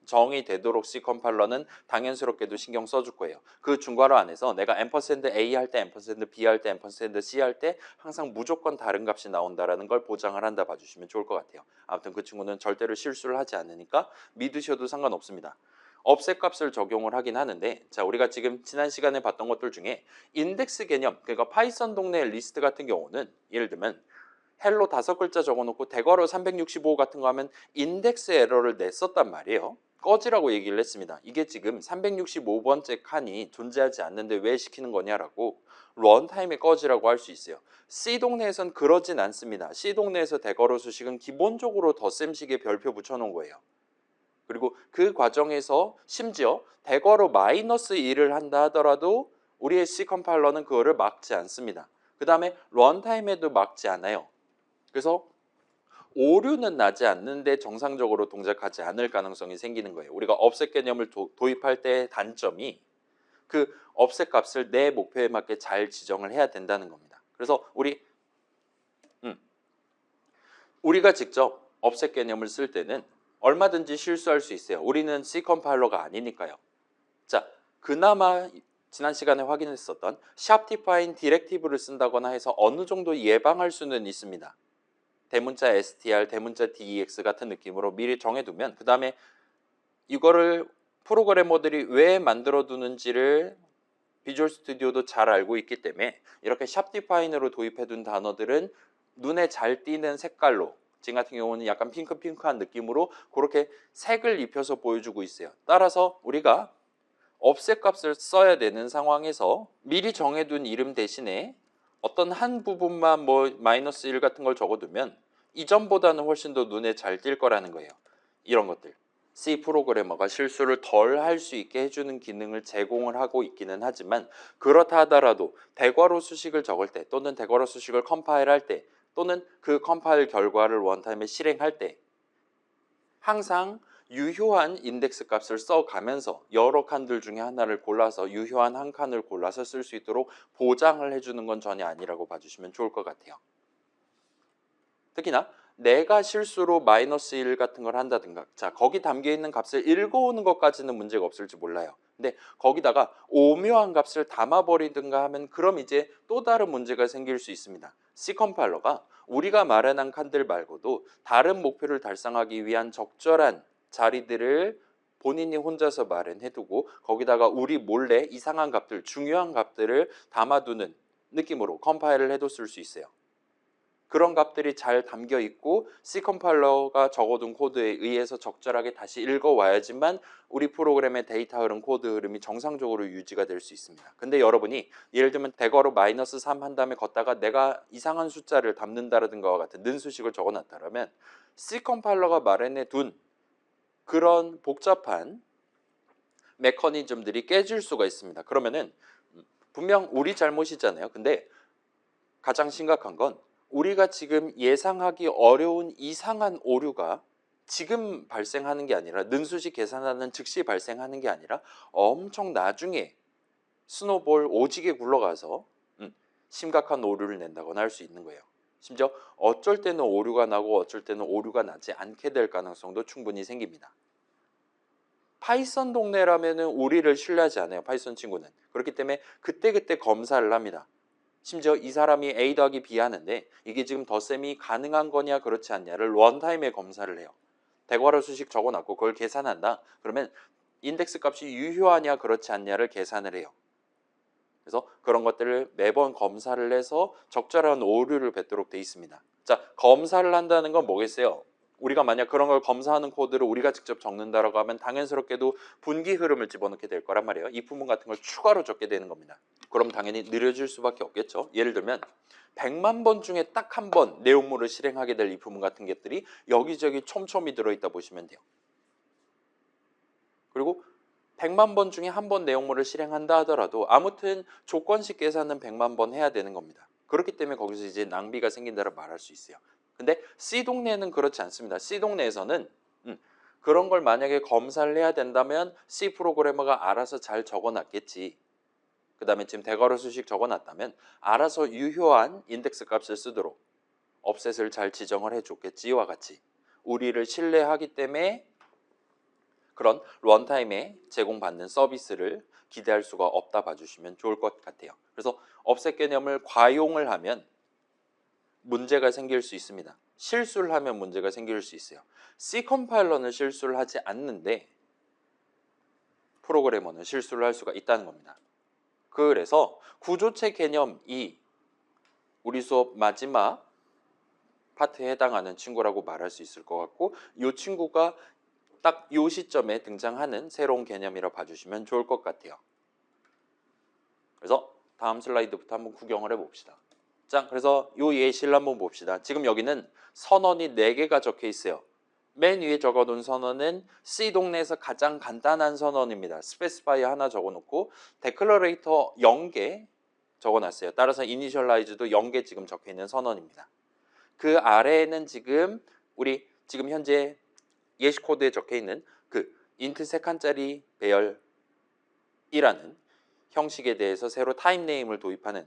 정의되도록 C 컴파일러는 당연스럽게도 신경 써줄 거예요. 그 중괄호 안에서 내가 $A 할 때, $B 할 때, $C 할 때 항상 무조건 다른 값이 나온다라는 걸 보장을 한다 봐주시면 좋을 것 같아요. 아무튼 그 친구는 절대로 실수를 하지 않으니까 믿으셔도 상관없습니다. 업셋 값을 적용을 하긴 하는데, 자 우리가 지금 지난 시간에 봤던 것들 중에 인덱스 개념, 그러니까 파이썬 동네 리스트 같은 경우는 예를 들면 헬로 5글자 적어놓고 대괄호 365 같은 거 하면 인덱스 에러를 냈었단 말이에요. 꺼지라고 얘기를 했습니다. 이게 지금 365번째 칸이 존재하지 않는데 왜 시키는 거냐라고 런타임에 꺼지라고 할 수 있어요. C 동네에선 그러진 않습니다. C 동네에서 대괄호 수식은 기본적으로 덧셈식에 별표 붙여놓은 거예요. 그리고 그 과정에서 심지어 대괄호 마이너스 1을 한다 하더라도 우리의 C 컴파일러는 그거를 막지 않습니다. 그 다음에 런타임에도 막지 않아요. 그래서 오류는 나지 않는데 정상적으로 동작하지 않을 가능성이 생기는 거예요. 우리가 offset 개념을 도입할 때의 단점이 그 offset 값을 내 목표에 맞게 잘 지정을 해야 된다는 겁니다. 그래서 우리가 직접 offset 개념을 쓸 때는 얼마든지 실수할 수 있어요. 우리는 C 컴파일러가 아니니까요. 자, 그나마 지난 시간에 확인했었던 sharp define directive를 쓴다거나 해서 어느 정도 예방할 수는 있습니다. 대문자 str, 대문자 dex 같은 느낌으로 미리 정해두면 그 다음에 이거를 프로그래머들이 왜 만들어두는지를 비주얼 스튜디오도 잘 알고 있기 때문에 이렇게 sharp define으로 도입해둔 단어들은 눈에 잘 띄는 색깔로 지금 같은 경우는 약간 핑크한 느낌으로 그렇게 색을 입혀서 보여주고 있어요. 따라서 우리가 offset 값을 써야 되는 상황에서 미리 정해둔 이름 대신에 어떤 한 부분만 뭐 마이너스 1 같은 걸 적어두면 이전보다는 훨씬 더 눈에 잘 띌 거라는 거예요. 이런 것들. C 프로그래머가 실수를 덜 할 수 있게 해주는 기능을 제공을 하고 있기는 하지만 그렇다 하더라도 대괄호 수식을 적을 때 또는 대괄호 수식을 컴파일할 때 또는 그 컴파일 결과를 원타임에 실행할 때 항상 유효한 인덱스 값을 써가면서 여러 칸들 중에 하나를 골라서 유효한 한 칸을 골라서 쓸 수 있도록 보장을 해주는 건 전혀 아니라고 봐주시면 좋을 것 같아요. 특히나 내가 실수로 마이너스 1 같은 걸 한다든가 자 거기 담겨있는 값을 읽어오는 것까지는 문제가 없을지 몰라요. 근데 거기다가 오묘한 값을 담아버리든가 하면 그럼 이제 또 다른 문제가 생길 수 있습니다. C 컴파일러가 우리가 마련한 칸들 말고도 다른 목표를 달성하기 위한 적절한 자리들을 본인이 혼자서 마련해두고 거기다가 우리 몰래 이상한 값들, 중요한 값들을 담아두는 느낌으로 컴파일을 해뒀을 수 있어요. 그런 값들이 잘 담겨 있고 C 컴파일러가 적어둔 코드에 의해서 적절하게 다시 읽어와야지만 우리 프로그램의 데이터 흐름, 코드 흐름이 정상적으로 유지가 될 수 있습니다. 근데 여러분이 예를 들면 대괄호 마이너스 3 한 다음에 걷다가 내가 이상한 숫자를 담는다든가 같은 는수식을 적어놨다면 C 컴파일러가 마련해 둔 그런 복잡한 메커니즘들이 깨질 수가 있습니다. 그러면은 분명 우리 잘못이잖아요. 근데 가장 심각한 건 우리가 지금 예상하기 어려운 이상한 오류가 지금 발생하는 게 아니라 능수식 계산하는 즉시 발생하는 게 아니라 엄청 나중에 스노볼 오지게 굴러가서 심각한 오류를 낸다거나 할 수 있는 거예요. 심지어 어쩔 때는 오류가 나고 어쩔 때는 오류가 나지 않게 될 가능성도 충분히 생깁니다. 파이썬 동네라면 우리를 신뢰하지 않아요. 파이썬 친구는. 그렇기 때문에 그때그때 검사를 합니다. 심지어 이 사람이 A 더하기 B 하는데 이게 지금 덧셈이 가능한 거냐 그렇지 않냐를 런타임에 검사를 해요. 대괄호 수식 적어놨고 그걸 계산한다. 그러면 인덱스 값이 유효하냐 그렇지 않냐를 계산을 해요. 그래서 그런 것들을 매번 검사를 해서 적절한 오류를 뱉도록 돼 있습니다. 자, 검사를 한다는 건 뭐겠어요? 우리가 만약 그런 걸 검사하는 코드를 우리가 직접 적는다라고 하면 당연스럽게도 분기 흐름을 집어넣게 될 거란 말이에요. 이 부분 같은 걸 추가로 적게 되는 겁니다. 그럼 당연히 느려질 수밖에 없겠죠. 예를 들면 100만 번 중에 딱 한 번 내용물을 실행하게 될 이 부분 같은 것들이 여기저기 촘촘히 들어있다 보시면 돼요. 그리고 100만 번 중에 한 번 내용물을 실행한다 하더라도 아무튼 조건식 계산은 100만 번 해야 되는 겁니다. 그렇기 때문에 거기서 이제 낭비가 생긴다고 말할 수 있어요. 근데 C 동네는 그렇지 않습니다. C 동네에서는 그런 걸 만약에 검사를 해야 된다면 C 프로그래머가 알아서 잘 적어놨겠지. 그 다음에 지금 대괄호 수식 적어놨다면 알아서 유효한 인덱스 값을 쓰도록 offset을 잘 지정을 해줬겠지와 같이 우리를 신뢰하기 때문에 그런 런타임에 제공받는 서비스를 기대할 수가 없다 봐주시면 좋을 것 같아요. 그래서 offset 개념을 과용을 하면 문제가 생길 수 있습니다. 실수를 하면 문제가 생길 수 있어요. C 컴파일러는 실수를 하지 않는데 프로그래머는 실수를 할 수가 있다는 겁니다. 그래서 구조체 개념이 우리 수업 마지막 파트에 해당하는 친구라고 말할 수 있을 것 같고 이 친구가 딱 요 시점에 등장하는 새로운 개념이라 봐주시면 좋을 것 같아요. 그래서 다음 슬라이드부터 한번 구경을 해봅시다. 자, 그래서 요 예시를 한번 봅시다. 지금 여기는 선언이 4개가 적혀 있어요. 맨 위에 적어놓은 선언은 C 동네에서 가장 간단한 선언입니다. 스페시파이 하나 적어놓고 데클러레이터 0개 적어놨어요. 따라서 이니셜라이즈도 0개 지금 적혀있는 선언입니다. 그 아래에는 지금 우리 지금 현재 예시 코드에 적혀있는 그 int 3칸짜리 배열이라는 형식에 대해서 새로 타입 네임을 도입하는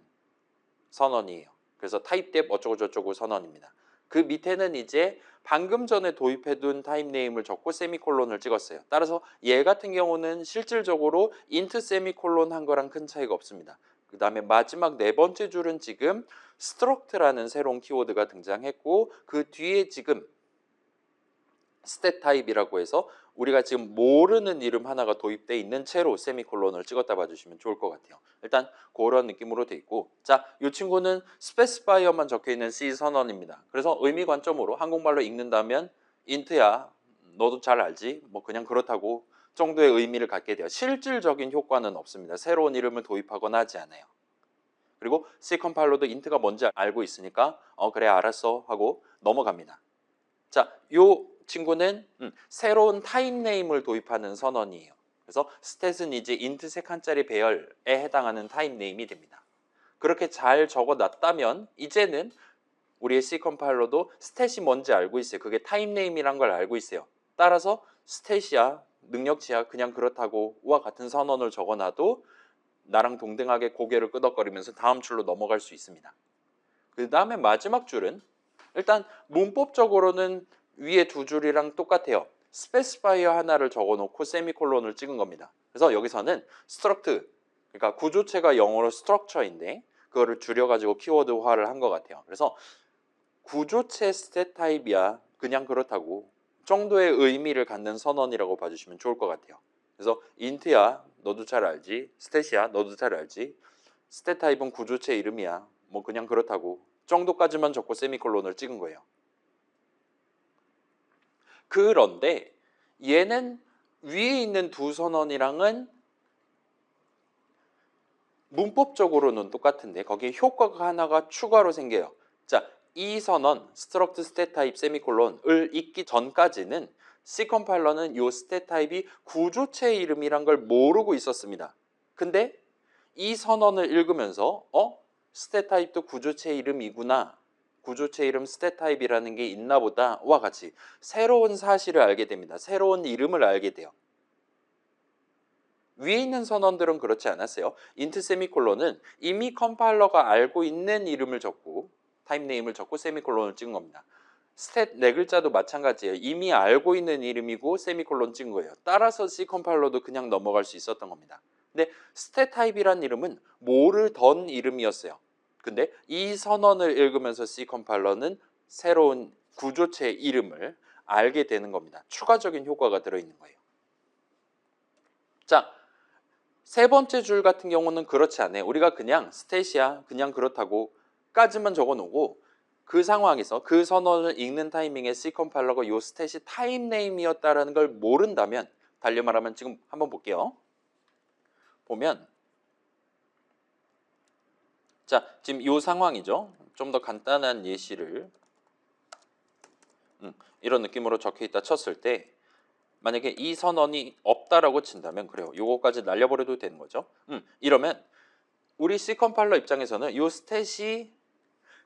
선언이에요. 그래서 타입뎁 어쩌고저쩌고 선언입니다. 그 밑에는 이제 방금 전에 도입해둔 타입 네임을 적고 세미콜론을 찍었어요. 따라서 얘 같은 경우는 실질적으로 int 세미콜론 한 거랑 큰 차이가 없습니다. 그 다음에 마지막 4번째 줄은 지금 struct라는 새로운 키워드가 등장했고 그 뒤에 지금 stat 타입이라고 해서 우리가 지금 모르는 이름 하나가 도입되어 있는 채로 세미콜론을 찍었다 봐주시면 좋을 것 같아요. 일단 그런 느낌으로 돼 있고, 자, 이 친구는 스페시파이어만 적혀 있는 C 선언입니다. 그래서 의미 관점으로 한국말로 읽는다면 int야 너도 잘 알지? 뭐 그냥 그렇다고 정도의 의미를 갖게 돼요. 실질적인 효과는 없습니다. 새로운 이름을 도입하거나 하지 않아요. 그리고 C 컴파일러도 int가 뭔지 알고 있으니까 그래 알았어 하고 넘어갑니다. 자, 요 친구는 새로운 타입 네임을 도입하는 선언이에요. 그래서 스탯은 이제 int 3칸짜리 배열에 해당하는 타입 네임이 됩니다. 그렇게 잘 적어놨다면 이제는 우리의 C 컴파일러도 스탯이 뭔지 알고 있어요. 그게 타입 네임이란 걸 알고 있어요. 따라서 스탯이야, 능력치야, 그냥 그렇다고와 같은 선언을 적어놔도 나랑 동등하게 고개를 끄덕거리면서 다음 줄로 넘어갈 수 있습니다. 그 다음에 마지막 줄은 일단 문법적으로는 위에 두 줄이랑 똑같아요. 스페시파이어 하나를 적어놓고 세미콜론을 찍은 겁니다. 그래서 여기서는 struct, 그러니까 구조체가 영어로 structure인데 그거를 줄여가지고 키워드화를 한 것 같아요. 그래서 구조체 스탯 타입이야, 그냥 그렇다고 정도의 의미를 갖는 선언이라고 봐주시면 좋을 것 같아요. 그래서 int야 너도 잘 알지, 스탯이야 너도 잘 알지, 스탯 타입은 구조체 이름이야, 뭐 그냥 그렇다고 정도까지만 적고 세미콜론을 찍은 거예요. 그런데 얘는 위에 있는 두 선언이랑은 문법적으로는 똑같은데 거기에 효과가 하나가 추가로 생겨요. 자, 이 선언 struct stat type 세미콜론을 읽기 전까지는 C 컴파일러는 이 stat 타입이 구조체 이름이란 걸 모르고 있었습니다. 근데 이 선언을 읽으면서 stat 타입도 구조체 이름이구나, 구조체 이름 stat 타입이라는 게 있나 보다와 같이 새로운 사실을 알게 됩니다. 새로운 이름을 알게 돼요. 위에 있는 선언들은 그렇지 않았어요. int 세미콜론은 이미 컴파일러가 알고 있는 이름을 적고 타입 네임을 적고 세미콜론을 찍은 겁니다. 스탯 4글자도 마찬가지예요. 이미 알고 있는 이름이고 세미콜론 찍은 거예요. 따라서 C 컴파일러도 그냥 넘어갈 수 있었던 겁니다. 근데 스탯 타입이란 이름은 모르던 이름이었어요. 근데 이 선언을 읽으면서 C 컴파일러는 새로운 구조체 이름을 알게 되는 겁니다. 추가적인 효과가 들어있는 거예요. 자, 세 번째 줄 같은 경우는 그렇지 않아요. 우리가 그냥 스탯이야, 그냥 그렇다고 까지만 적어놓고 그 상황에서 그 선언을 읽는 타이밍에 C 컴파일러가 이 스탯이 타입 네임이었다는 걸 모른다면, 달리 말하면 지금 한번 볼게요. 보면 자, 지금 이 상황이죠. 좀 더 간단한 예시를 이런 느낌으로 적혀 있다 쳤을 때 만약에 이 선언이 없다라고 친다면 그래요. 요거까지 날려버려도 되는 거죠. 이러면 우리 C 컴파일러 입장에서는 이 스탯이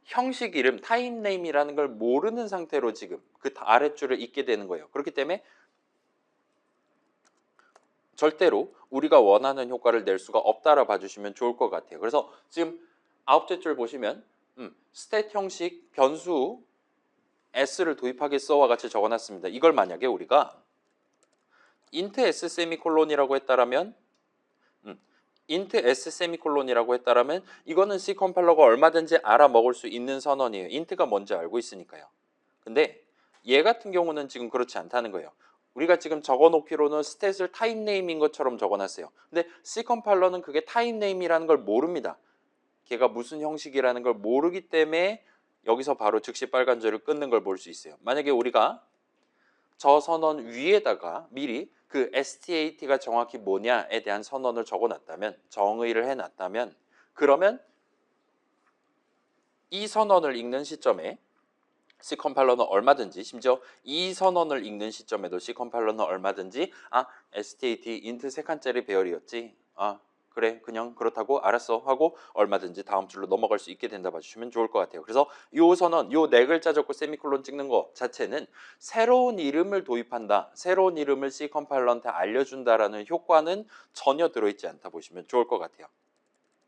형식 이름, 타입 네임이라는 걸 모르는 상태로 지금 그 아랫줄을 읽게 되는 거예요. 그렇기 때문에 절대로 우리가 원하는 효과를 낼 수가 없다라 봐주시면 좋을 것 같아요. 그래서 지금 9째 줄 보시면 stat 형식 변수 s를 도입하겠어와 같이 적어놨습니다. 이걸 만약에 우리가 int s 세미콜론이라고 했다라면 int s 세미콜론이라고 했다라면 이거는 C 컴파일러가 얼마든지 알아먹을 수 있는 선언이에요. int가 뭔지 알고 있으니까요. 근데 얘 같은 경우는 지금 그렇지 않다는 거예요. 우리가 지금 적어놓기로는 스탯을 타입 네임인 것처럼 적어놨어요. 근데 C 컴파일러는 그게 타입 네임이라는 걸 모릅니다. 걔가 무슨 형식이라는 걸 모르기 때문에 여기서 바로 즉시 빨간 줄을 끊는 걸 볼 수 있어요. 만약에 우리가 저 선언 위에다가 미리 그 STAT가 정확히 뭐냐에 대한 선언을 적어놨다면, 정의를 해놨다면, 그러면 이 선언을 읽는 시점에 C 컴파일러는 얼마든지, 심지어 이 선언을 읽는 시점에도 C 컴파일러는 얼마든지 STAT 인트 세 칸짜리 배열이었지, 그래 그냥 그렇다고 알았어 하고 얼마든지 다음 줄로 넘어갈 수 있게 된다 봐주시면 좋을 것 같아요. 그래서 요 선언, 요 네 글자 적고 세미콜론 찍는 거 자체는 새로운 이름을 도입한다, 새로운 이름을 C 컴파일러한테 알려준다라는 효과는 전혀 들어있지 않다 보시면 좋을 것 같아요.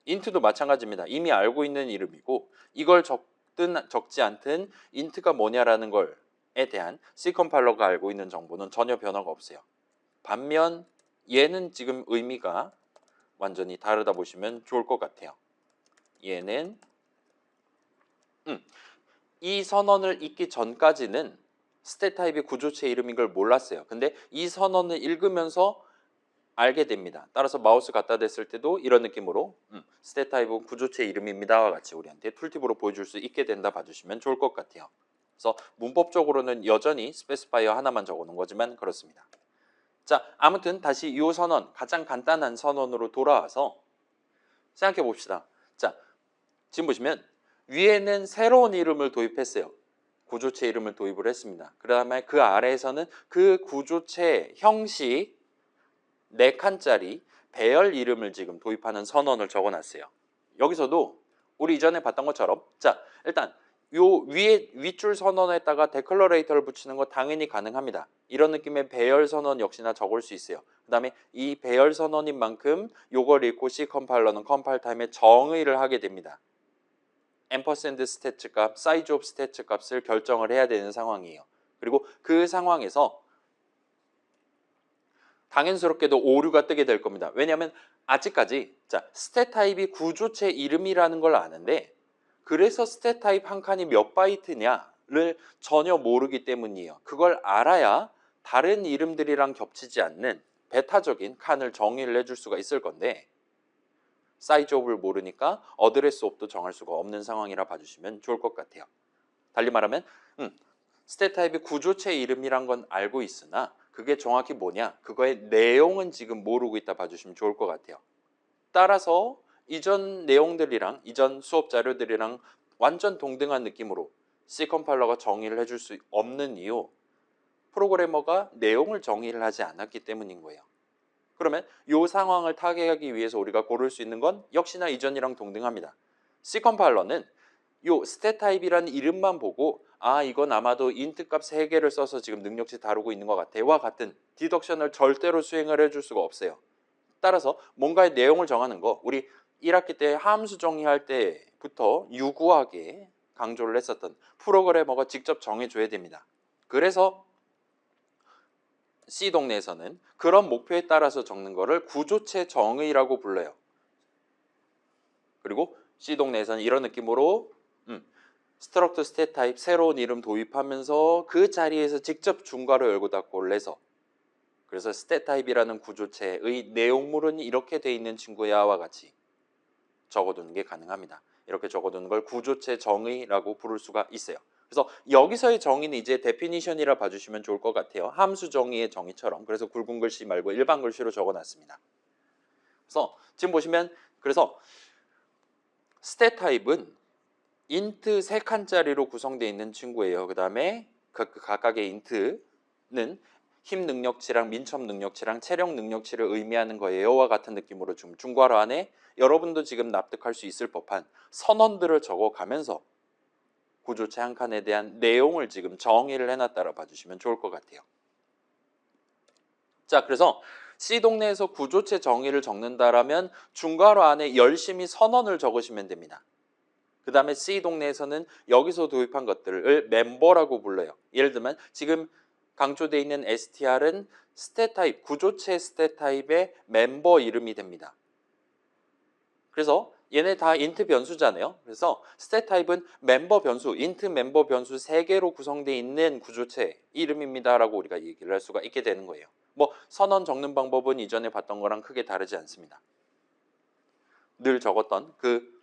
인트도 마찬가지입니다. 이미 알고 있는 이름이고 이걸 적든 적지 않든 인트가 뭐냐라는 걸에 대한 C 컴파일러가 알고 있는 정보는 전혀 변화가 없어요. 반면 얘는 지금 의미가 완전히 다르다 보시면 좋을 것 같아요. 얘는 이 선언을 읽기 전까지는 스탯 타입의 구조체 이름인 걸 몰랐어요. 근데 이 선언을 읽으면서 알게 됩니다. 따라서 마우스 갖다 댔을 때도 이런 느낌으로 스탯 타입은 구조체 이름입니다와 같이 우리한테 툴팁으로 보여줄 수 있게 된다 봐주시면 좋을 것 같아요. 그래서 문법적으로는 여전히 스페시파이어 하나만 적어놓은 거지만 그렇습니다. 자, 아무튼 다시 이 선언, 가장 간단한 선언으로 돌아와서 생각해 봅시다. 자, 지금 보시면 위에는 새로운 이름을 도입했어요. 구조체 이름을 도입을 했습니다. 그 다음에 그 아래에서는 그 구조체 형식 4칸짜리 배열 이름을 지금 도입하는 선언을 적어놨어요. 여기서도 우리 이전에 봤던 것처럼, 자, 일단 요 위에 윗줄 선언에다가 데클러레이터를 붙이는 거 당연히 가능합니다. 이런 느낌의 배열 선언 역시나 적을 수 있어요. 그 다음에 이 배열 선언인 만큼 요걸 읽고 C 컴파일러는 컴파일 타임에 정의를 하게 됩니다. 앰퍼샌드 스태츠 값, 사이즈 오브 스태츠 값을 결정을 해야 되는 상황이에요. 그리고 그 상황에서 당연스럽게도 오류가 뜨게 될 겁니다. 왜냐하면 아직까지 스탯 타입이 구조체 이름이라는 걸 아는데, 그래서 스탯 타입 한 칸이 몇 바이트냐를 전혀 모르기 때문이에요. 그걸 알아야 다른 이름들이랑 겹치지 않는 베타적인 칸을 정의를 해줄 수가 있을 건데, 사이즈 오브를 모르니까 어드레스 옵도 정할 수가 없는 상황이라 봐주시면 좋을 것 같아요. 달리 말하면 스탯 타입의 구조체 이름이란 건 알고 있으나 그게 정확히 뭐냐, 그거의 내용은 지금 모르고 있다 봐주시면 좋을 것 같아요. 따라서 이전 내용들이랑 이전 수업 자료들이랑 완전 동등한 느낌으로 C 컴파일러가 정의를 해줄 수 없는 이유, 프로그래머가 내용을 정의를 하지 않았기 때문인 거예요. 그러면 이 상황을 타개하기 위해서 우리가 고를 수 있는 건 역시나 이전이랑 동등합니다. C 컴파일러는 이 스탯 타입이라는 이름만 보고 이건 아마도 인트 값 3개를 써서 지금 능력치 다루고 있는 것 같아와 같은 디덕션을 절대로 수행을 해줄 수가 없어요. 따라서 뭔가의 내용을 정하는 거, 우리 1학기 때 함수 정의할 때부터 유구하게 강조를 했었던 프로그래머가 직접 정해줘야 됩니다. 그래서 C 동네에서는 그런 목표에 따라서 적는 거를 구조체 정의라고 불러요. 그리고 C 동네에서는 이런 느낌으로 스트럭트 스탯 타입 새로운 이름 도입하면서 그 자리에서 직접 중괄호 열고 닫고를 해서, 그래서 스탯 타입이라는 구조체의 내용물은 이렇게 돼 있는 친구야와 같이 적어두는 게 가능합니다. 이렇게 적어두는 걸 구조체 정의라고 부를 수가 있어요. 그래서 여기서의 정의는 이제 데피니션이라 봐주시면 좋을 것 같아요. 함수 정의의 정의처럼. 그래서 굵은 글씨 말고 일반 글씨로 적어놨습니다. 그래서 지금 보시면, 그래서 스탯 타입은 인트 3칸짜리로 구성되어 있는 친구예요. 그 다음에 각각의 인트는 힘 능력치랑 민첩 능력치랑 체력 능력치를 의미하는 거예요와 같은 느낌으로 좀 중괄호 안에 여러분도 지금 납득할 수 있을 법한 선언들을 적어가면서 구조체 한 칸에 대한 내용을 지금 정의를 해놨다라 봐주시면 좋을 것 같아요. 자, 그래서 C 동네에서 구조체 정의를 적는다라면 중괄호 안에 열심히 선언을 적으시면 됩니다. 그 다음에 C 동네에서는 여기서 도입한 것들을 멤버라고 불러요. 예를 들면 지금 강조되어 있는 str은 스탯 타입, 구조체 스탯 타입의 멤버 이름이 됩니다. 그래서 얘네 다 인트 변수잖아요. 그래서 스탯 타입은 멤버 변수, 인트 멤버 변수 3개로 구성되어 있는 구조체 이름입니다라고 우리가 얘기를 할 수가 있게 되는 거예요. 뭐 선언 적는 방법은 이전에 봤던 거랑 크게 다르지 않습니다. 늘 적었던 그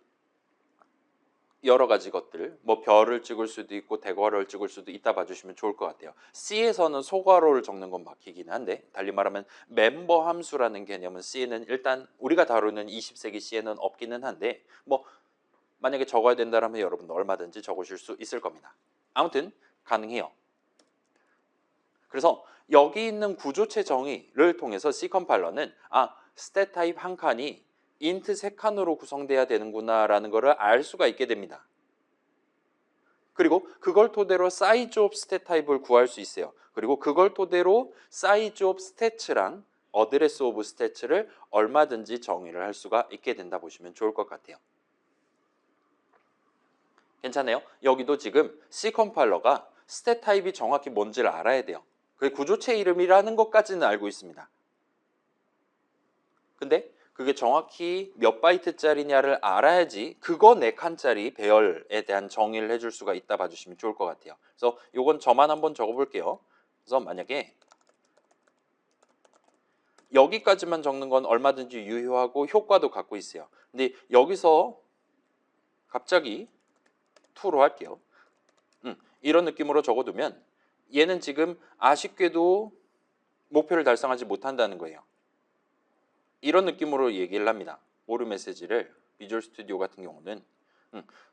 여러 가지 것들, 뭐 별을 찍을 수도 있고 대괄호를 찍을 수도 있다 봐주시면 좋을 것 같아요. C에서는 소괄호를 적는 건 막히긴 한데, 달리 말하면 멤버 함수라는 개념은 C에는 일단 우리가 다루는 20세기 C에는 없기는 한데, 뭐 만약에 적어야 된다면 여러분도 얼마든지 적으실 수 있을 겁니다. 아무튼 가능해요. 그래서 여기 있는 구조체 정의를 통해서 C 컴파일러는 스탯 타입 한 칸이 int 세 칸으로 구성돼야 되는구나 라는 것을 알 수가 있게 됩니다. 그리고 그걸 토대로 size of stat 타입을 구할 수 있어요. 그리고 그걸 토대로 size of stats랑 address of stats를 얼마든지 정의를 할 수가 있게 된다 보시면 좋을 것 같아요. 괜찮아요? 여기도 지금 C 컴파일러가 stat 타입이 정확히 뭔지를 알아야 돼요. 그게 구조체 이름이라는 것까지는 알고 있습니다. 근데 그게 정확히 몇 바이트짜리냐를 알아야지 그거 4칸짜리 배열에 대한 정의를 해줄 수가 있다 봐주시면 좋을 것 같아요. 그래서 이건 저만 한번 적어볼게요. 그래서 만약에 여기까지만 적는 건 얼마든지 유효하고 효과도 갖고 있어요. 근데 여기서 갑자기 2로 할게요. 이런 느낌으로 적어두면 얘는 지금 아쉽게도 목표를 달성하지 못한다는 거예요. 이런 느낌으로 얘기를 합니다. 오류 메시지를 비주얼 스튜디오 같은 경우는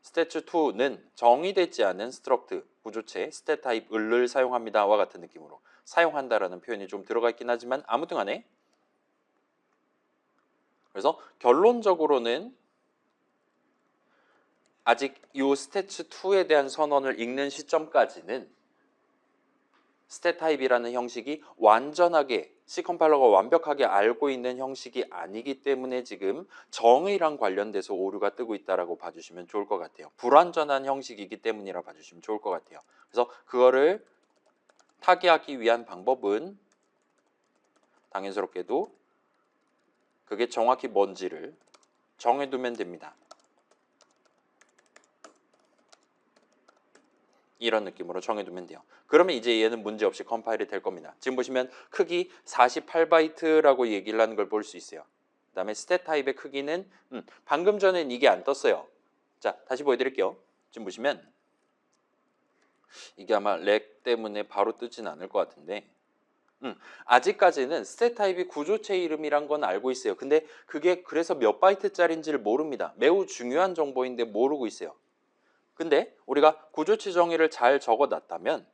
stats2는 정의되지 않은 스트럭트 구조체 stat 타입 을을 사용합니다와 같은 느낌으로 사용한다라는 표현이 좀 들어가 있긴 하지만 아무튼 간에 그래서 결론적으로는 아직 이 stats2에 대한 선언을 읽는 시점까지는 stat 타입이라는 형식이 완전하게 C 컴파일러가 완벽하게 알고 있는 형식이 아니기 때문에 지금 정의랑 관련돼서 오류가 뜨고 있다라고 봐주시면 좋을 것 같아요. 불완전한 형식이기 때문이라 봐주시면 좋을 것 같아요. 그래서 그거를 타개하기 위한 방법은 당연스럽게도 그게 정확히 뭔지를 정해두면 됩니다. 이런 느낌으로 정해두면 돼요. 그러면 이제 얘는 문제없이 컴파일이 될 겁니다. 지금 보시면 크기 48바이트라고 얘기를 하는 걸 볼 수 있어요. 그 다음에 스탯 타입의 크기는 방금 전엔 이게 안 떴어요. 자, 다시 보여드릴게요. 지금 보시면 이게 아마 렉 때문에 바로 뜨진 않을 것 같은데 아직까지는 스탯 타입이 구조체 이름이란 건 알고 있어요. 근데 그게 그래서 몇 바이트짜리인지를 모릅니다. 매우 중요한 정보인데 모르고 있어요. 근데 우리가 구조체 정의를 잘 적어놨다면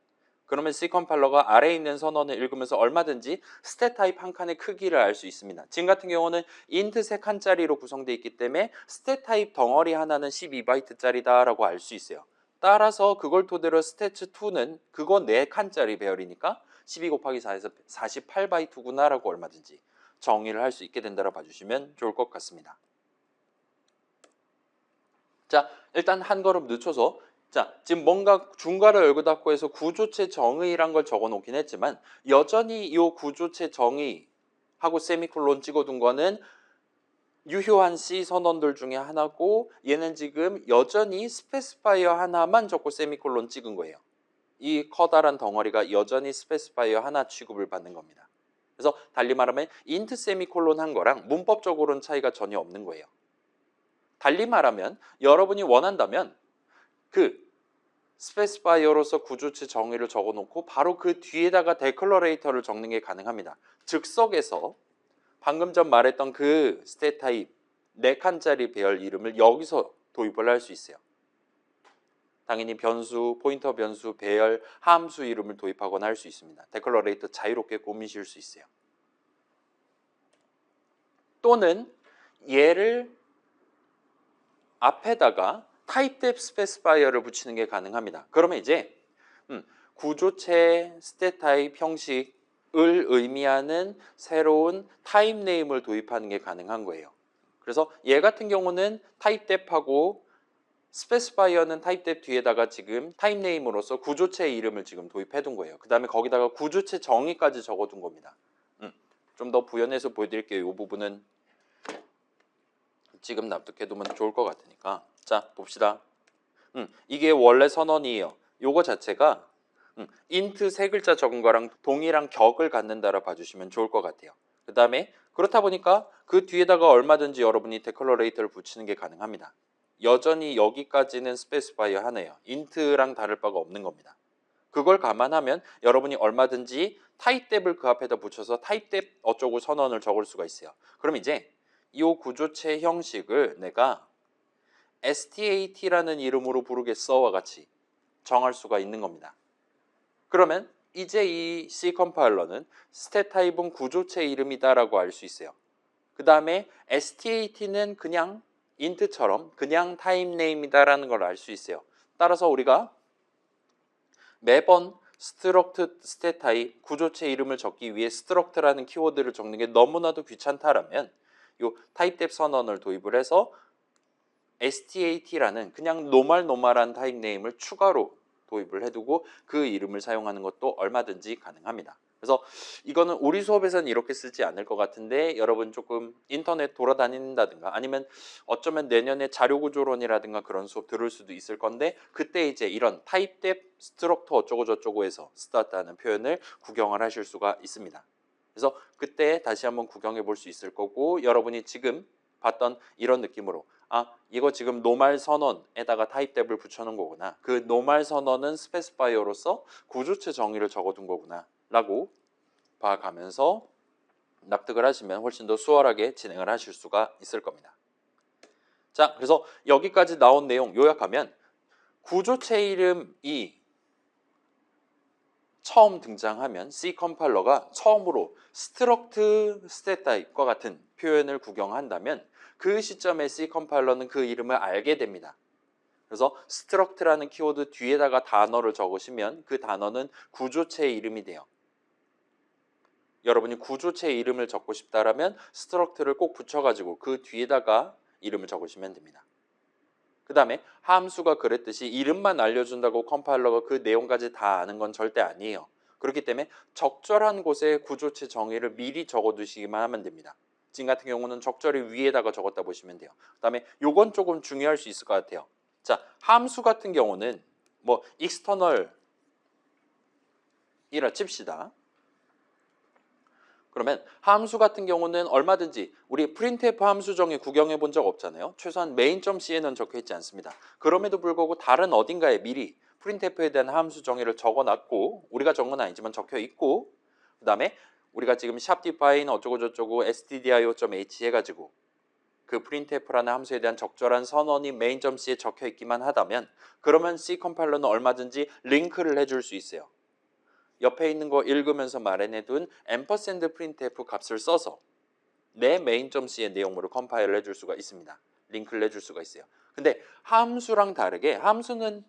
그러면 C 컴파일러가 아래에 있는 선언을 읽으면서 얼마든지 스탯 타입 한 칸의 크기를 알 수 있습니다. 지금 같은 경우는 int 3칸짜리로 구성되어 있기 때문에 스탯 타입 덩어리 하나는 12바이트짜리다라고 알 수 있어요. 따라서 그걸 토대로 stats2는 그거 4칸짜리 배열이니까 12 곱하기 4에서 48바이트구나라고 얼마든지 정의를 할 수 있게 된다고 봐주시면 좋을 것 같습니다. 자, 일단 한 걸음 늦춰서 자, 지금 뭔가 중괄호 열고 닫고 해서 구조체 정의란 걸 적어 놓긴 했지만 여전히 이 구조체 정의하고 세미콜론 찍어둔 거는 유효한 C 선언들 중에 하나고 얘는 지금 여전히 스페시파이어 하나만 적고 세미콜론 찍은 거예요. 이 커다란 덩어리가 여전히 스페시파이어 하나 취급을 받는 겁니다. 그래서 달리 말하면 인트 세미콜론 한 거랑 문법적으로는 차이가 전혀 없는 거예요. 달리 말하면 여러분이 원한다면 그 스페시파이어로서 구조체 정의를 적어놓고 바로 그 뒤에다가 데클러레이터를 적는 게 가능합니다. 즉석에서 방금 전 말했던 그 스탯 타입 4칸짜리 배열 이름을 여기서 도입을 할 수 있어요. 당연히 변수, 포인터 변수, 배열, 함수 이름을 도입하거나 할 수 있습니다. 데클러레이터 자유롭게 꾸미실 수 있어요. 또는 얘를 앞에다가 타입뎁 스페시파이어를 붙이는 게 가능합니다. 그러면 이제 구조체 스탯 타입 형식을 의미하는 새로운 타입 네임을 도입하는 게 가능한 거예요. 그래서 얘 같은 경우는 타입뎁하고 스페시파이어는 타입뎁 뒤에다가 지금 타입 네임으로서 구조체 이름을 지금 도입해 둔 거예요. 그 다음에 거기다가 구조체 정의까지 적어 둔 겁니다. 좀 더 부연해서 보여드릴게요. 이 부분은 지금 납득해두면 좋을 것 같으니까. 자, 봅시다. 이게 원래 선언이에요. 요거 자체가 int 세 글자 적은 거랑 동일한 격을 갖는다라 봐주시면 좋을 것 같아요. 그 다음에 그렇다 보니까 그 뒤에다가 얼마든지 여러분이 데클러레이터를 붙이는 게 가능합니다. 여전히 여기까지는 스페시파이어 하네요. int랑 다를 바가 없는 겁니다. 그걸 감안하면 여러분이 얼마든지 타입뎁을 그 앞에다 붙여서 타입뎁 어쩌고 선언을 적을 수가 있어요. 그럼 이제 이 구조체 형식을 내가 STAT라는 이름으로 부르겠어와 같이 정할 수가 있는 겁니다. 그러면 이제 이 C 컴파일러는 스탯 타입은 구조체 이름이다라고 알 수 있어요. 그 다음에 STAT는 그냥 int처럼 그냥 타입 네임이다라는 걸 알 수 있어요. 따라서 우리가 매번 struct stat 타입 구조체 이름을 적기 위해 struct라는 키워드를 적는 게 너무나도 귀찮다라면 이 타입뎁 선언을 도입을 해서 STAT라는 그냥 노멀한 타입 네임을 추가로 도입을 해두고 그 이름을 사용하는 것도 얼마든지 가능합니다. 그래서 이거는 우리 수업에서는 이렇게 쓰지 않을 것 같은데 여러분 조금 인터넷 돌아다닌다든가 아니면 어쩌면 내년에 자료구조론이라든가 그런 수업 들을 수도 있을 건데 그때 이제 이런 타입뎁 스트럭터 어쩌고 저쩌고에서 스타트하는 표현을 구경을 하실 수가 있습니다. 그래서 그때 다시 한번 구경해 볼 수 있을 거고 여러분이 지금 봤던 이런 느낌으로 아 이거 지금 노말 선언에다가 타입뎁을 붙여놓은 거구나. 그 노말 선언은 스페시파이어로서 구조체 정의를 적어둔 거구나 라고 봐가면서 납득을 하시면 훨씬 더 수월하게 진행을 하실 수가 있을 겁니다. 자, 그래서 여기까지 나온 내용 요약하면 구조체 이름이 처음 등장하면 C 컴파일러가 처음으로 struct stat type과 같은 표현을 구경한다면 그 시점에 C 컴파일러는 그 이름을 알게 됩니다. 그래서 struct라는 키워드 뒤에다가 단어를 적으시면 그 단어는 구조체의 이름이 돼요. 여러분이 구조체의 이름을 적고 싶다라면 struct를 꼭 붙여가지고 그 뒤에다가 이름을 적으시면 됩니다. 그 다음에 함수가 그랬듯이 이름만 알려준다고 컴파일러가 그 내용까지 다 아는 건 절대 아니에요. 그렇기 때문에 적절한 곳에 구조체 정의를 미리 적어두시기만 하면 됩니다. 지금 같은 경우는 적절히 위에다가 적었다 보시면 돼요. 그 다음에 요건 조금 중요할 수 있을 것 같아요. 자, 함수 같은 경우는 뭐 external이라 칩시다. 그러면 함수 같은 경우는 얼마든지 우리 printf 함수 정의 구경해 본 적 없잖아요. 최소한 main.c에는 적혀 있지 않습니다. 그럼에도 불구하고 다른 어딘가에 미리 printf에 대한 함수 정의를 적어놨고 우리가 적은 건 아니지만 적혀 있고 그 다음에 우리가 지금 샵define 어쩌고 저쩌고 stdio.h 해가지고 그 printf라는 함수에 대한 적절한 선언이 main.c에 적혀 있기만 하다면 그러면 C 컴파일러는 얼마든지 링크를 해줄 수 있어요. 옆에 있는 거 읽으면서 마련해둔 ampersand printf 값을 써서 내 main.c의 내용물을 컴파일을 해줄 수가 있습니다. 링크를 해줄 수가 있어요. 근데 함수랑 다르게 함수는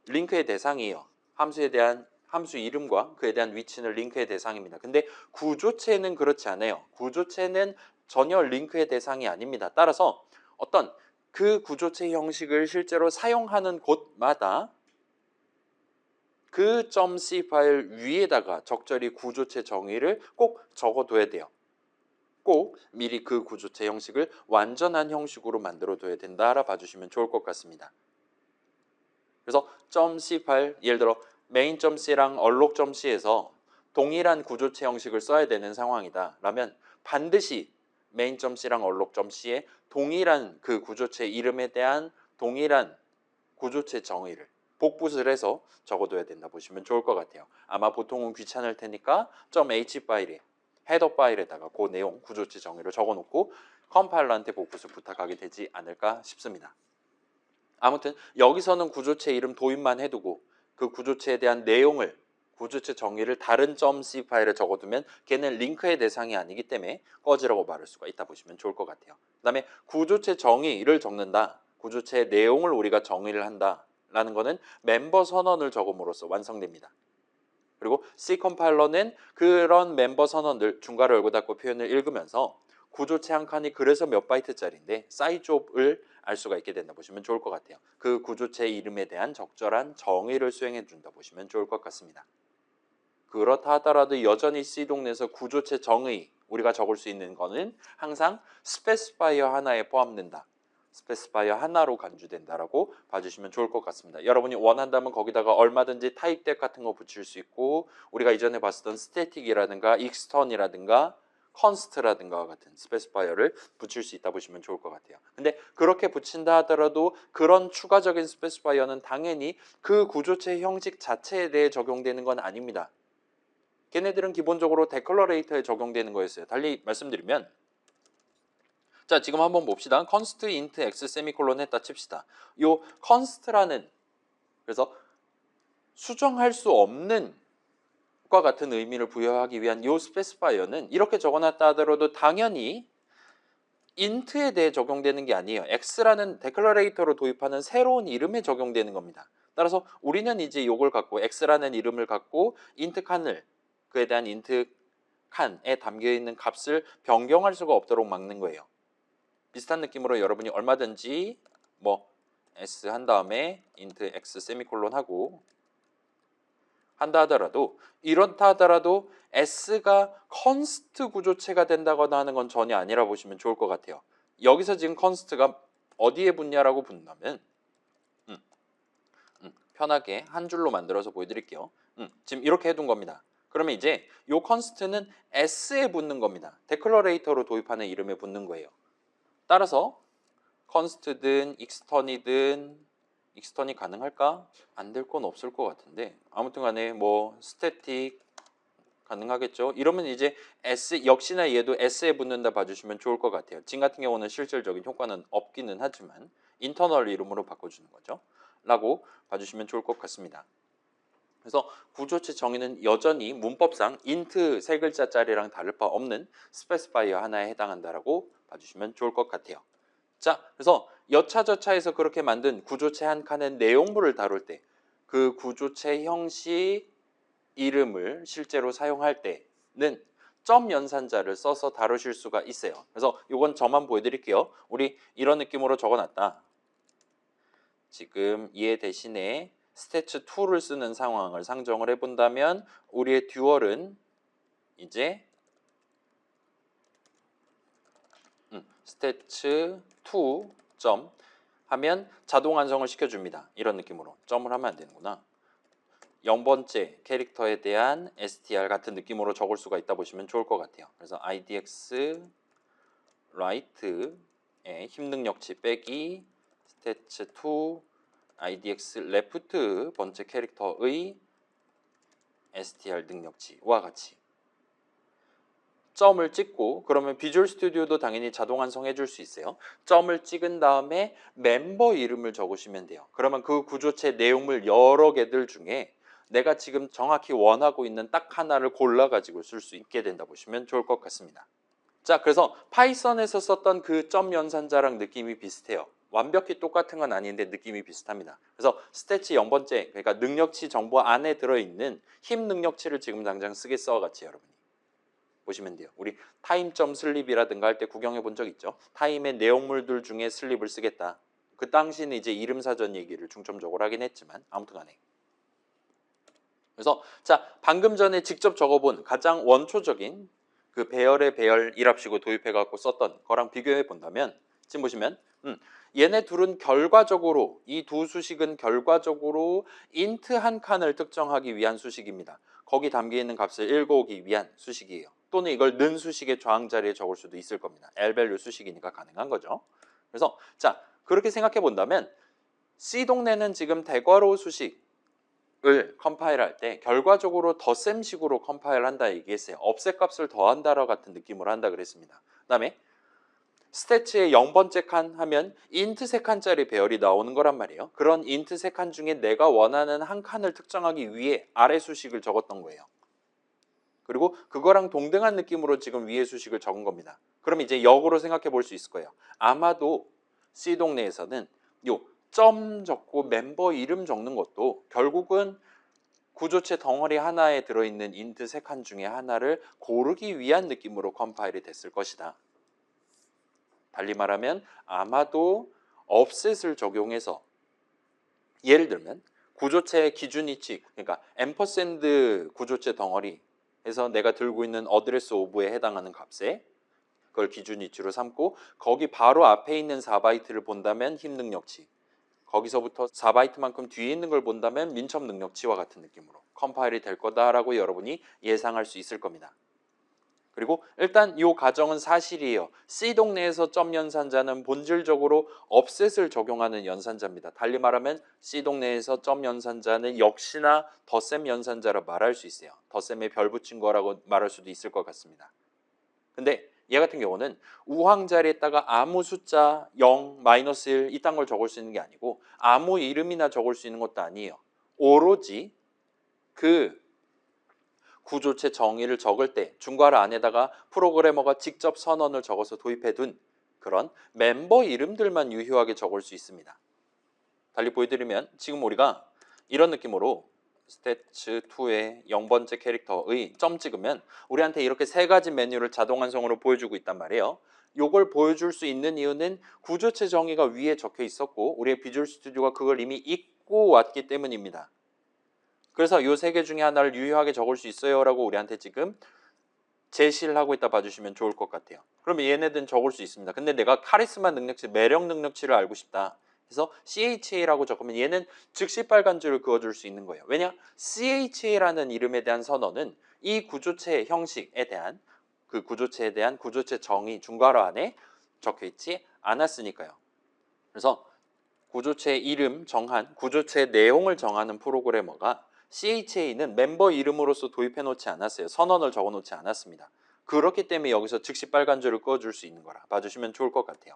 링크의 대상이에요. 함수에 대한 함수 이름과 그에 대한 위치는 링크의 대상입니다. 근데 구조체는 그렇지 않아요. 구조체는 전혀 링크의 대상이 아닙니다. 따라서 어떤 그 구조체 형식을 실제로 사용하는 곳마다 그 .c 파일 위에다가 적절히 구조체 정의를 꼭 적어둬야 돼요. 꼭 미리 그 구조체 형식을 완전한 형식으로 만들어둬야 된다 알아봐 주시면 좋을 것 같습니다. 그래서 .c 파일, 예를 들어 main.c랑 unlock.c에서 동일한 구조체 형식을 써야 되는 상황이다 라면 반드시 main.c랑 unlock.c에 동일한 그 구조체 이름에 대한 동일한 구조체 정의를 복붙을 해서 적어둬야 된다 보시면 좋을 것 같아요. 아마 보통은 귀찮을 테니까 .h 파일에 헤더 파일에다가 그 내용 구조체 정의를 적어놓고 컴파일러한테 복붙을 부탁하게 되지 않을까 싶습니다. 아무튼 여기서는 구조체 이름 도입만 해두고 그 구조체에 대한 내용을 구조체 정의를 다른 .c 파일에 적어두면 걔는 링크의 대상이 아니기 때문에 꺼지라고 말할 수가 있다 보시면 좋을 것 같아요. 그 다음에 구조체 정의를 적는다. 구조체의 내용을 우리가 정의를 한다. 라는 거는 멤버 선언을 적음으로써 완성됩니다. 그리고 C 컴파일러는 그런 멤버 선언들 중괄호 열고 닫고 표현을 읽으면서 구조체 한 칸이 그래서 몇 바이트짜리인데 사이즈업을 알 수가 있게 된다 보시면 좋을 것 같아요. 그 구조체 이름에 대한 적절한 정의를 수행해 준다 보시면 좋을 것 같습니다. 그렇다 하더라도 여전히 C 동네에서 구조체 정의 우리가 적을 수 있는 거는 항상 스페시파이어 하나에 포함된다. 스페시파이어 하나로 간주된다라고 봐주시면 좋을 것 같습니다. 여러분이 원한다면 거기다가 얼마든지 타입뎁 같은 거 붙일 수 있고 우리가 이전에 봤었던 스태틱이라든가 익스턴이라든가 const라든가 같은 스페시파이어를 붙일 수 있다 보시면 좋을 것 같아요. 근데 그렇게 붙인다 하더라도 그런 추가적인 스페시파이어는 당연히 그 구조체 형식 자체에 대해 적용되는 건 아닙니다. 걔네들은 기본적으로 데클러레이터에 적용되는 거였어요. 달리 말씀드리면 자, 지금 한번 봅시다. const int x 세미콜론 했다 칩시다. 요 const라는 그래서 수정할 수 없는 과 같은 의미를 부여하기 위한 요 스페시파이어는 이렇게 적어놨다 하더라도 당연히 int에 대해 적용되는 게 아니에요. x라는 데클러레이터로 도입하는 새로운 이름에 적용되는 겁니다. 따라서 우리는 이제 요걸 갖고 x라는 이름을 갖고 int 칸을 그에 대한 int 칸에 담겨있는 값을 변경할 수가 없도록 막는 거예요. 비슷한 느낌으로 여러분이 얼마든지 뭐 s 한 다음에 int x 세미콜론 하고 한다 하더라도 이렇다 하더라도 s가 const 구조체가 된다거나 하는 건 전혀 아니라 보시면 좋을 것 같아요. 여기서 지금 const가 어디에 붙냐라고 붙냐면 편하게 한 줄로 만들어서 보여드릴게요. 지금 이렇게 해둔 겁니다. 그러면 이제 이 const는 s에 붙는 겁니다. 데클러레이터로 도입하는 이름에 붙는 거예요. 따라서 const든 extern이든 익스턴이 가능할까? 안 될 건 없을 것 같은데 아무튼 간에 뭐 스태틱 가능하겠죠. 이러면 이제 S 역시나 얘도 S에 붙는다 봐주시면 좋을 것 같아요. 진 같은 경우는 실질적인 효과는 없기는 하지만 인터널 이름으로 바꿔주는 거죠. 라고 봐주시면 좋을 것 같습니다. 그래서 구조체 정의는 여전히 문법상 int 세 글자짜리랑 다를 바 없는 스페시파이어 하나에 해당한다라고 봐주시면 좋을 것 같아요. 자, 그래서 여차저차해서 그렇게 만든 구조체 한 칸의 내용물을 다룰 때 그 구조체 형식 이름을 실제로 사용할 때는 점 연산자를 써서 다루실 수가 있어요. 그래서 이건 저만 보여드릴게요. 우리 이런 느낌으로 적어놨다. 지금 얘 대신에 스태츠 2를 쓰는 상황을 상정을 해본다면 우리의 듀얼은 이제 스태츠 2 점 하면 자동 완성을 시켜줍니다. 이런 느낌으로 점을 하면 안 되는구나. 0번째 캐릭터에 대한 str 같은 느낌으로 적을 수가 있다 보시면 좋을 것 같아요. 그래서 idx right의 힘 능력치 빼기 스태츠 2 idx left 번째 캐릭터의 str 능력치와 같이 점을 찍고 그러면 비주얼 스튜디오도 당연히 자동 완성해 줄 수 있어요. 점을 찍은 다음에 멤버 이름을 적으시면 돼요. 그러면 그 구조체 내용물 여러 개들 중에 내가 지금 정확히 원하고 있는 딱 하나를 골라 가지고 쓸 수 있게 된다 보시면 좋을 것 같습니다. 자, 그래서 파이썬에서 썼던 그 점 연산자랑 느낌이 비슷해요. 완벽히 똑같은 건 아닌데 느낌이 비슷합니다. 그래서 스태치 0번째 그러니까 능력치 정보 안에 들어있는 힘 능력치를 지금 당장 쓰겠어 같이 여러분이 보시면 돼요. 우리 타임점 슬립이라든가 할 때 구경해 본 적 있죠? 타임의 내용물들 중에 슬립을 쓰겠다. 그 당시는 이제 이름 사전 얘기를 중점적으로 하긴 했지만 아무튼 간에 그래서 자 방금 전에 직접 적어본 가장 원초적인 그 배열의 배열이랍시고 도입해 갖고 썼던 거랑 비교해 본다면 지금 보시면 얘네 둘은 결과적으로 이 두 수식은 결과적으로 int 한 칸을 특정하기 위한 수식입니다. 거기 담겨 있는 값을 읽어오기 위한 수식이에요. 또는 이걸 는 수식의 저항 자리에 적을 수도 있을 겁니다. L밸류 수식이니까 가능한 거죠. 그래서 자 그렇게 생각해 본다면 C 동네는 지금 대괄호 수식을 컴파일할 때 결과적으로 덧셈식으로 컴파일한다 얘기했어요. offset 값을 더한다라 같은 느낌으로 한다 그랬습니다. 그다음에 스태치의 0번째 칸 하면 int 3칸짜리 배열이 나오는 거란 말이에요. 그런 int 3칸 중에 내가 원하는 한 칸을 특정하기 위해 아래 수식을 적었던 거예요. 그리고 그거랑 동등한 느낌으로 지금 위에 수식을 적은 겁니다. 그럼 이제 역으로 생각해 볼 수 있을 거예요. 아마도 C 동네에서는 요 점 적고 멤버 이름 적는 것도 결국은 구조체 덩어리 하나에 들어있는 int 3칸 중에 하나를 고르기 위한 느낌으로 컴파일이 됐을 것이다. 달리 말하면 아마도 offset을 적용해서 예를 들면 구조체 기준 위치 그러니까 앰퍼샌드 구조체 덩어리에서 내가 들고 있는 어드레스 오브에 해당하는 값에 그걸 기준 위치로 삼고 거기 바로 앞에 있는 4바이트를 본다면 힘 능력치 거기서부터 4바이트만큼 뒤에 있는 걸 본다면 민첩 능력치와 같은 느낌으로 컴파일이 될 거다라고 여러분이 예상할 수 있을 겁니다. 그리고 일단 이 가정은 사실이에요. C 동네에서 점 연산자는 본질적으로 offset을 적용하는 연산자입니다. 달리 말하면 C 동네에서 점 연산자는 역시나 덧셈 연산자라 말할 수 있어요. 덧셈에 별 붙인 거라고 말할 수도 있을 것 같습니다. 근데 얘 같은 경우는 우항 자리에다가 아무 숫자 0, 마이너스 1 이딴 걸 적을 수 있는 게 아니고 아무 이름이나 적을 수 있는 것도 아니에요. 오로지 그 구조체 정의를 적을 때 중괄호 안에다가 프로그래머가 직접 선언을 적어서 도입해둔 그런 멤버 이름들만 유효하게 적을 수 있습니다. 달리 보여드리면 지금 우리가 이런 느낌으로 스태츠 2의 0번째 캐릭터의 점 찍으면 우리한테 이렇게 세 가지 메뉴를 자동 완성으로 보여주고 있단 말이에요. 요걸 보여줄 수 있는 이유는 구조체 정의가 위에 적혀 있었고 우리의 비주얼 스튜디오가 그걸 이미 읽고 왔기 때문입니다. 그래서 이 세 개 중에 하나를 유효하게 적을 수 있어요 라고 우리한테 지금 제시를 하고 있다 봐주시면 좋을 것 같아요. 그러면 얘네들은 적을 수 있습니다. 근데 내가 카리스마 능력치, 매력 능력치를 알고 싶다. 그래서 CHA라고 적으면 얘는 즉시 빨간 줄을 그어줄 수 있는 거예요. 왜냐? CHA라는 이름에 대한 선언은 이 구조체의 형식에 대한 그 구조체에 대한 구조체 정의 중괄호 안에 적혀 있지 않았으니까요. 그래서 구조체 이름 정한, 구조체 내용을 정하는 프로그래머가 CHA는 멤버 이름으로서 도입해 놓지 않았어요. 선언을 적어 놓지 않았습니다. 그렇기 때문에 여기서 즉시 빨간 줄을 그어줄 수 있는 거라 봐주시면 좋을 것 같아요.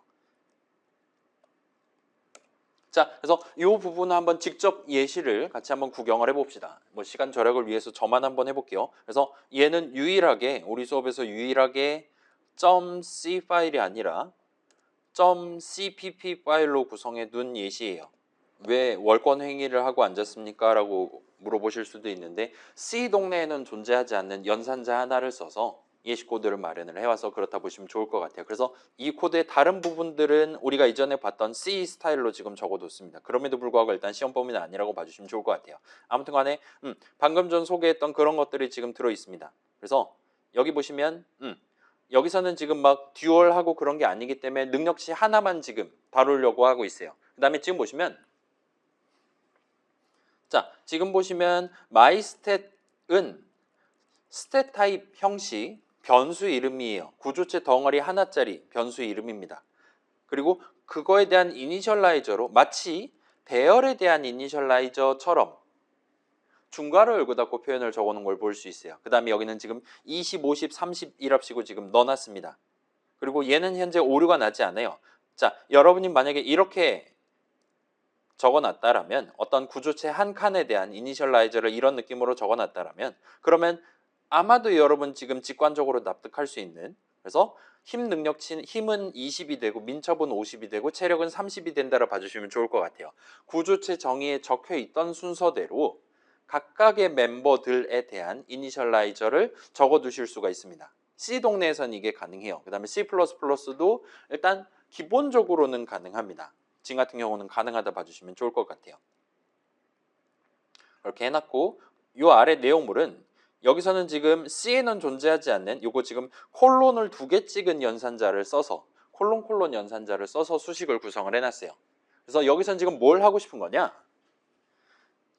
자, 그래서 이 부분을 한번 직접 예시를 같이 한번 구경을 해봅시다. 뭐 시간 절약을 위해서 저만 한번 해볼게요. 그래서 얘는 유일하게 우리 수업에서 유일하게 .c 파일이 아니라 .cpp 파일로 구성해 둔 예시예요. 왜 월권 행위를 하고 앉았습니까? 라고 물어보실 수도 있는데 C 동네에는 존재하지 않는 연산자 하나를 써서 예시 코드를 마련을 해와서 그렇다 보시면 좋을 것 같아요. 그래서 이 코드의 다른 부분들은 우리가 이전에 봤던 C 스타일로 지금 적어뒀습니다. 그럼에도 불구하고 일단 시험 범위는 아니라고 봐주시면 좋을 것 같아요. 아무튼 간에 방금 전 소개했던 그런 것들이 지금 들어있습니다. 그래서 여기 보시면 여기서는 지금 막 듀얼하고 그런 게 아니기 때문에 능력치 하나만 지금 다루려고 하고 있어요. 그 다음에 지금 보시면 자, 지금 보시면 myStat은 스탯 타입 형식 변수 이름이에요. 구조체 덩어리 하나짜리 변수 이름입니다. 그리고 그거에 대한 이니셜라이저로 마치 배열에 대한 이니셜라이저처럼 중괄호 열고 닫고 표현을 적어놓은 걸 볼 수 있어요. 그 다음에 여기는 지금 20, 50, 30이랍시고 지금 넣어놨습니다. 그리고 얘는 현재 오류가 나지 않아요. 자, 여러분이 만약에 이렇게 적어놨다라면 어떤 구조체 한 칸에 대한 이니셜라이저를 이런 느낌으로 적어놨다라면 그러면 아마도 여러분 지금 직관적으로 납득할 수 있는 그래서 힘 능력치는 힘은 20이 되고 민첩은 50이 되고 체력은 30이 된다라 봐주시면 좋을 것 같아요. 구조체 정의에 적혀 있던 순서대로 각각의 멤버들에 대한 이니셜라이저를 적어두실 수가 있습니다. C 동네에선 이게 가능해요. 그 다음에 C++도 일단 기본적으로는 가능합니다. 지금 같은 경우는 가능하다 봐주시면 좋을 것 같아요. 이렇게 해놨고 이 아래 내용물은 여기서는 지금 C에는 존재하지 않는 요거 지금 콜론을 2개 찍은 연산자를 써서 콜론 연산자를 써서 수식을 구성을 해놨어요. 그래서 여기서는 지금 뭘 하고 싶은 거냐?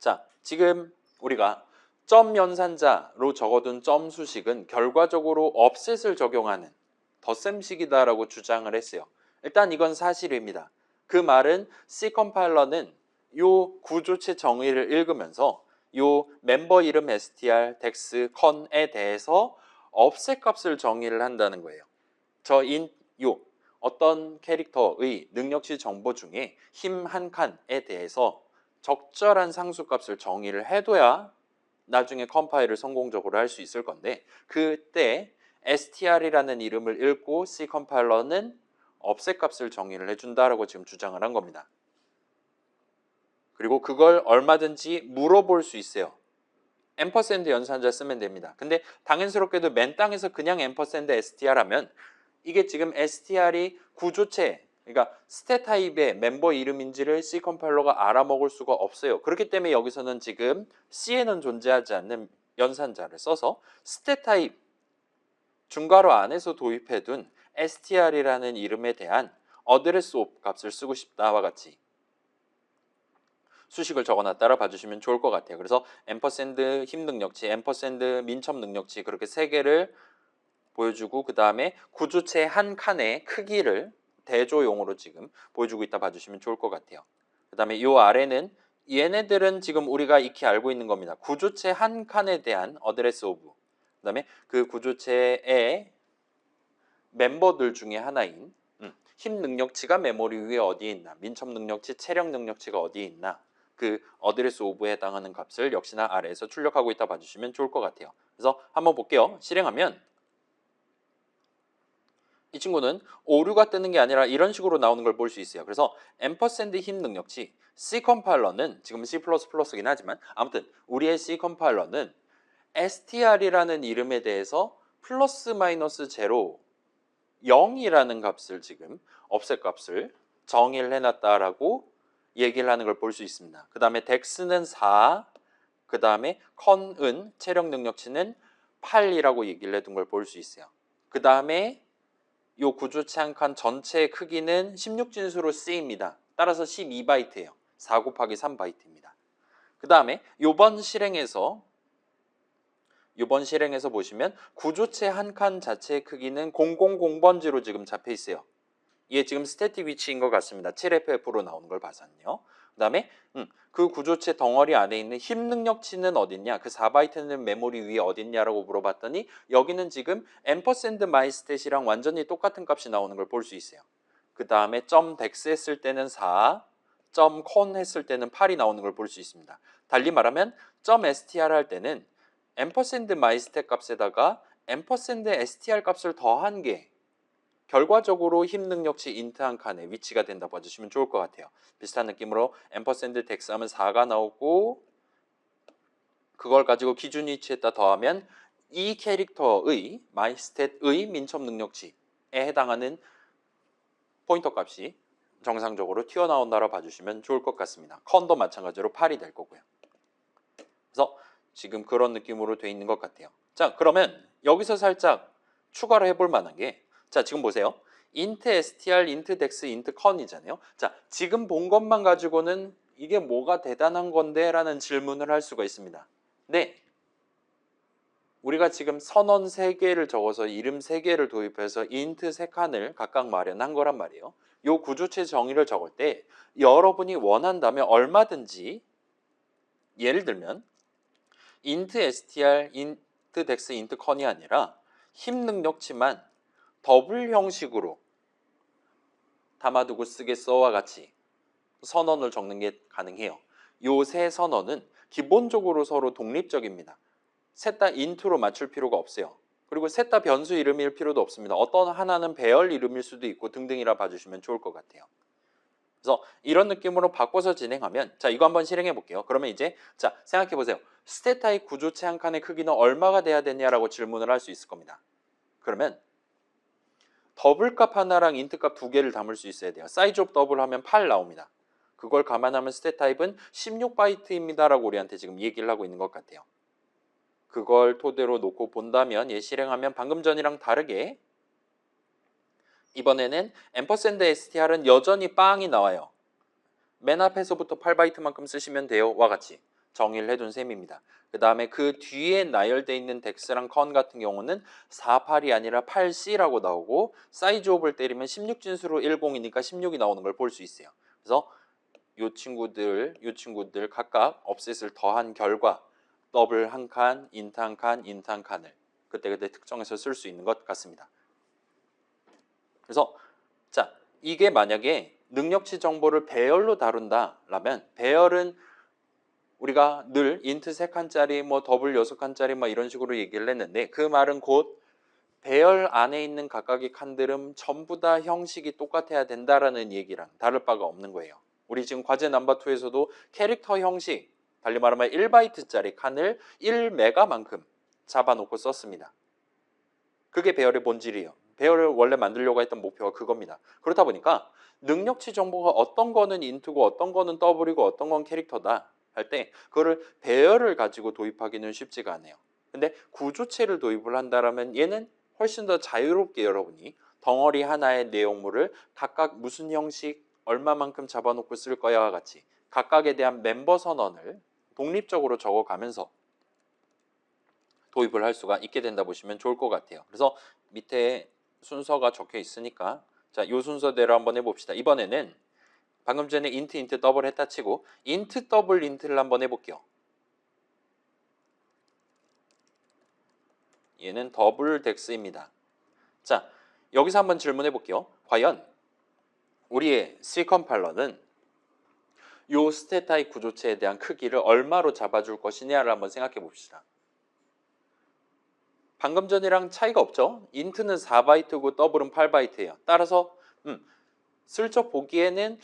자, 지금 우리가 점 연산자로 적어둔 점 수식은 결과적으로 offset을 적용하는 덧셈식이다라고 주장을 했어요. 일단 이건 사실입니다. 그 말은 C 컴파일러는 요 구조체 정의를 읽으면서 요 멤버 이름 str, dex, con에 대해서 offset 값을 정의를 한다는 거예요. 요 어떤 캐릭터의 능력치 정보 중에 힘 한 칸에 대해서 적절한 상수값을 정의를 해둬야 나중에 컴파일을 성공적으로 할 수 있을 건데 그때 str이라는 이름을 읽고 C 컴파일러는 offset 값을 정의를 해준다라고 지금 주장을 한 겁니다. 그리고 그걸 얼마든지 물어볼 수 있어요. 앰퍼샌드 연산자 쓰면 됩니다. 근데 당연스럽게도 맨 땅에서 그냥 앰퍼샌드 str 하면 이게 지금 str이 구조체 그러니까 스탯 타입의 멤버 이름인지를 C 컴파일러가 알아먹을 수가 없어요. 그렇기 때문에 여기서는 지금 C에는 존재하지 않는 연산자를 써서 스탯 타입 중괄호 안에서 도입해둔 str이라는 이름에 대한 어드레스 옵 값을 쓰고 싶다와 같이 수식을 적어놨다라 봐주시면 좋을 것 같아요. 그래서 앰퍼샌드 힘 능력치, 앰퍼샌드 민첩 능력치 그렇게 세 개를 보여주고 그 다음에 구조체 한 칸의 크기를 대조용으로 지금 보여주고 있다 봐주시면 좋을 것 같아요. 그 다음에 이 아래는 얘네들은 지금 우리가 익히 알고 있는 겁니다. 구조체 한 칸에 대한 어드레스 오브, 그 다음에 그 구조체의 멤버들 중에 하나인 힘 능력치가 메모리 위에 어디에 있나, 민첩 능력치, 체력 능력치가 어디에 있나, 그 어드레스 오브에 해당하는 값을 역시나 아래에서 출력하고 있다 봐주시면 좋을 것 같아요. 그래서 한번 볼게요. 실행하면 이 친구는 오류가 뜨는 게 아니라 이런 식으로 나오는 걸 볼 수 있어요. 그래서 앰퍼샌드 힘 능력치, C 컴파일러는 지금 C++이긴 하지만 아무튼 우리의 C 컴파일러는 str이라는 이름에 대해서 플러스 마이너스 제로 0이라는 값을 지금 offset 값을 정의를 해놨다라고 얘기를 하는 걸 볼 수 있습니다. 그 다음에 덱스는 4, 그 다음에 컨은 체력 능력치는 8이라고 얘기를 해둔 걸 볼 수 있어요. 그 다음에 이 구조체 한 칸 전체의 크기는 16진수로 C입니다. 따라서 12바이트예요. 4 곱하기 3바이트입니다. 그 다음에 요번 실행에서 보시면 구조체 한 칸 자체의 크기는 000번지로 지금 잡혀 있어요. 이게 지금 스태틱 위치인 것 같습니다. 7FF로 나오는 걸 봐서는요. 그 다음에 그 구조체 덩어리 안에 있는 힘 능력치는 어딨냐, 그 4바이트는 메모리 위에 어딨냐라고 물어봤더니 여기는 지금 앰퍼샌드 마이스탯이랑 완전히 똑같은 값이 나오는 걸 볼 수 있어요. 그 다음에 점 덱스 했을 때는 4, 점 컨 했을 때는 8이 나오는 걸 볼 수 있습니다. 달리 말하면 점 str 할 때는 앰퍼샌드 마이스탯 값에다가 앰퍼샌드 str 값을 더한 게 결과적으로 힘 능력치 인트 한 칸에 위치가 된다 봐주시면 좋을 것 같아요. 비슷한 느낌으로 앰퍼샌드 덱스 하면 4가 나오고 그걸 가지고 기준 위치에다 더하면 이 캐릭터의 마이스탯의 민첩 능력치에 해당하는 포인터 값이 정상적으로 튀어나온다고 봐주시면 좋을 것 같습니다. 컨도 마찬가지로 8이 될 거고요. 그래서 지금 그런 느낌으로 돼 있는 것 같아요. 자, 그러면 여기서 살짝 추가로 해볼 만한 게, 자, 지금 보세요. int str, int dex, int con이잖아요. 자, 지금 본 것만 가지고는 이게 뭐가 대단한 건데? 라는 질문을 할 수가 있습니다. 네, 우리가 지금 선언 3개를 적어서 이름 3개를 도입해서 int 3칸을 각각 마련한 거란 말이에요. 요 구조체 정의를 적을 때 여러분이 원한다면 얼마든지, 예를 들면 int str, int dex, int con이 아니라 힘 능력치만 더블 형식으로 담아두고 쓰겠어와 같이 선언을 적는 게 가능해요. 요 세 선언은 기본적으로 서로 독립적입니다. 셋 다 int로 맞출 필요가 없어요. 그리고 셋 다 변수 이름일 필요도 없습니다. 어떤 하나는 배열 이름일 수도 있고 등등이라 봐주시면 좋을 것 같아요. 그래서 이런 느낌으로 바꿔서 진행하면, 자, 이거 한번 실행해 볼게요. 그러면 이제 자, 생각해 보세요. 스테타입 구조체 한 칸의 크기는 얼마가 돼야 되냐라고 질문을 할 수 있을 겁니다. 그러면 더블 값 하나랑 인트 값 2개를 담을 수 있어야 돼요. 사이즈 오브 더블 하면 8 나옵니다. 그걸 감안하면 스테타입은 16바이트입니다 라고 우리한테 지금 얘기를 하고 있는 것 같아요. 그걸 토대로 놓고 본다면, 얘 실행하면 방금 전이랑 다르게 이번에는 앰퍼샌드 str은 여전히 빵이 나와요. 맨 앞에서부터 8바이트만큼 쓰시면 돼요 와 같이 정의를 해둔 셈입니다. 그 다음에 그 뒤에 나열되어 있는 덱스랑 컨 같은 경우는 48이 아니라 8C라고 나오고 사이즈 오브를 때리면 16진수로 10이니까 16이 나오는 걸 볼 수 있어요. 그래서 요 친구들 각각 업셋을 더한 결과 더블 한 칸, 인트 한 칸, 인트 한 칸을 그때그때 특정해서 쓸 수 있는 것 같습니다. 그래서 자, 이게 만약에 능력치 정보를 배열로 다룬다라면, 배열은 우리가 늘 인트 3칸짜리 뭐 더블 6칸짜리 뭐 이런 식으로 얘기를 했는데, 그 말은 곧 배열 안에 있는 각각의 칸들은 전부 다 형식이 똑같아야 된다라는 얘기랑 다를 바가 없는 거예요. 우리 지금 과제 넘버 2에서도 캐릭터 형식, 달리 말하면 1바이트짜리 칸을 1메가만큼 잡아놓고 썼습니다. 그게 배열의 본질이에요. 배열을 원래 만들려고 했던 목표가 그겁니다. 그렇다 보니까 능력치 정보가 어떤 거는 인트고 어떤 거는 더블이고 어떤 건 캐릭터다 할 때 그거를 배열을 가지고 도입하기는 쉽지가 않아요. 근데 구조체를 도입을 한다면 얘는 훨씬 더 자유롭게 여러분이 덩어리 하나의 내용물을 각각 무슨 형식 얼마만큼 잡아놓고 쓸 거야와 같이 각각에 대한 멤버 선언을 독립적으로 적어가면서 도입을 할 수가 있게 된다 보시면 좋을 것 같아요. 그래서 밑에 순서가 적혀 있으니까 자, 이 순서대로 한번 해봅시다. 이번에는 방금 전에 인트 더블 했다 치고 인트 더블 인트를 한번 해볼게요. 얘는 더블 덱스입니다. 자, 여기서 한번 질문해 볼게요. 과연 우리의 C 컴파일러는 요 스테타입 구조체에 대한 크기를 얼마로 잡아줄 것이냐를 한번 생각해 봅시다. 방금 전이랑 차이가 없죠? 인트는 4바이트고 더블은 8바이트예요. 따라서 슬쩍 보기에는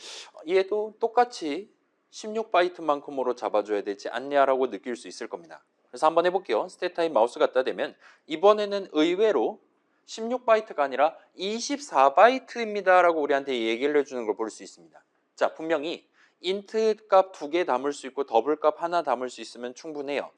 얘도 똑같이 16바이트만큼으로 잡아줘야 되지 않냐라고 느낄 수 있을 겁니다. 그래서 한번 해볼게요. 스테타입 마우스 갖다 대면 이번에는 의외로 16바이트가 아니라 24바이트입니다 라고 우리한테 얘기를 해주는 걸 볼 수 있습니다. 자, 분명히 인트 값 2개 담을 수 있고 더블 값 하나 담을 수 있으면 충분해요.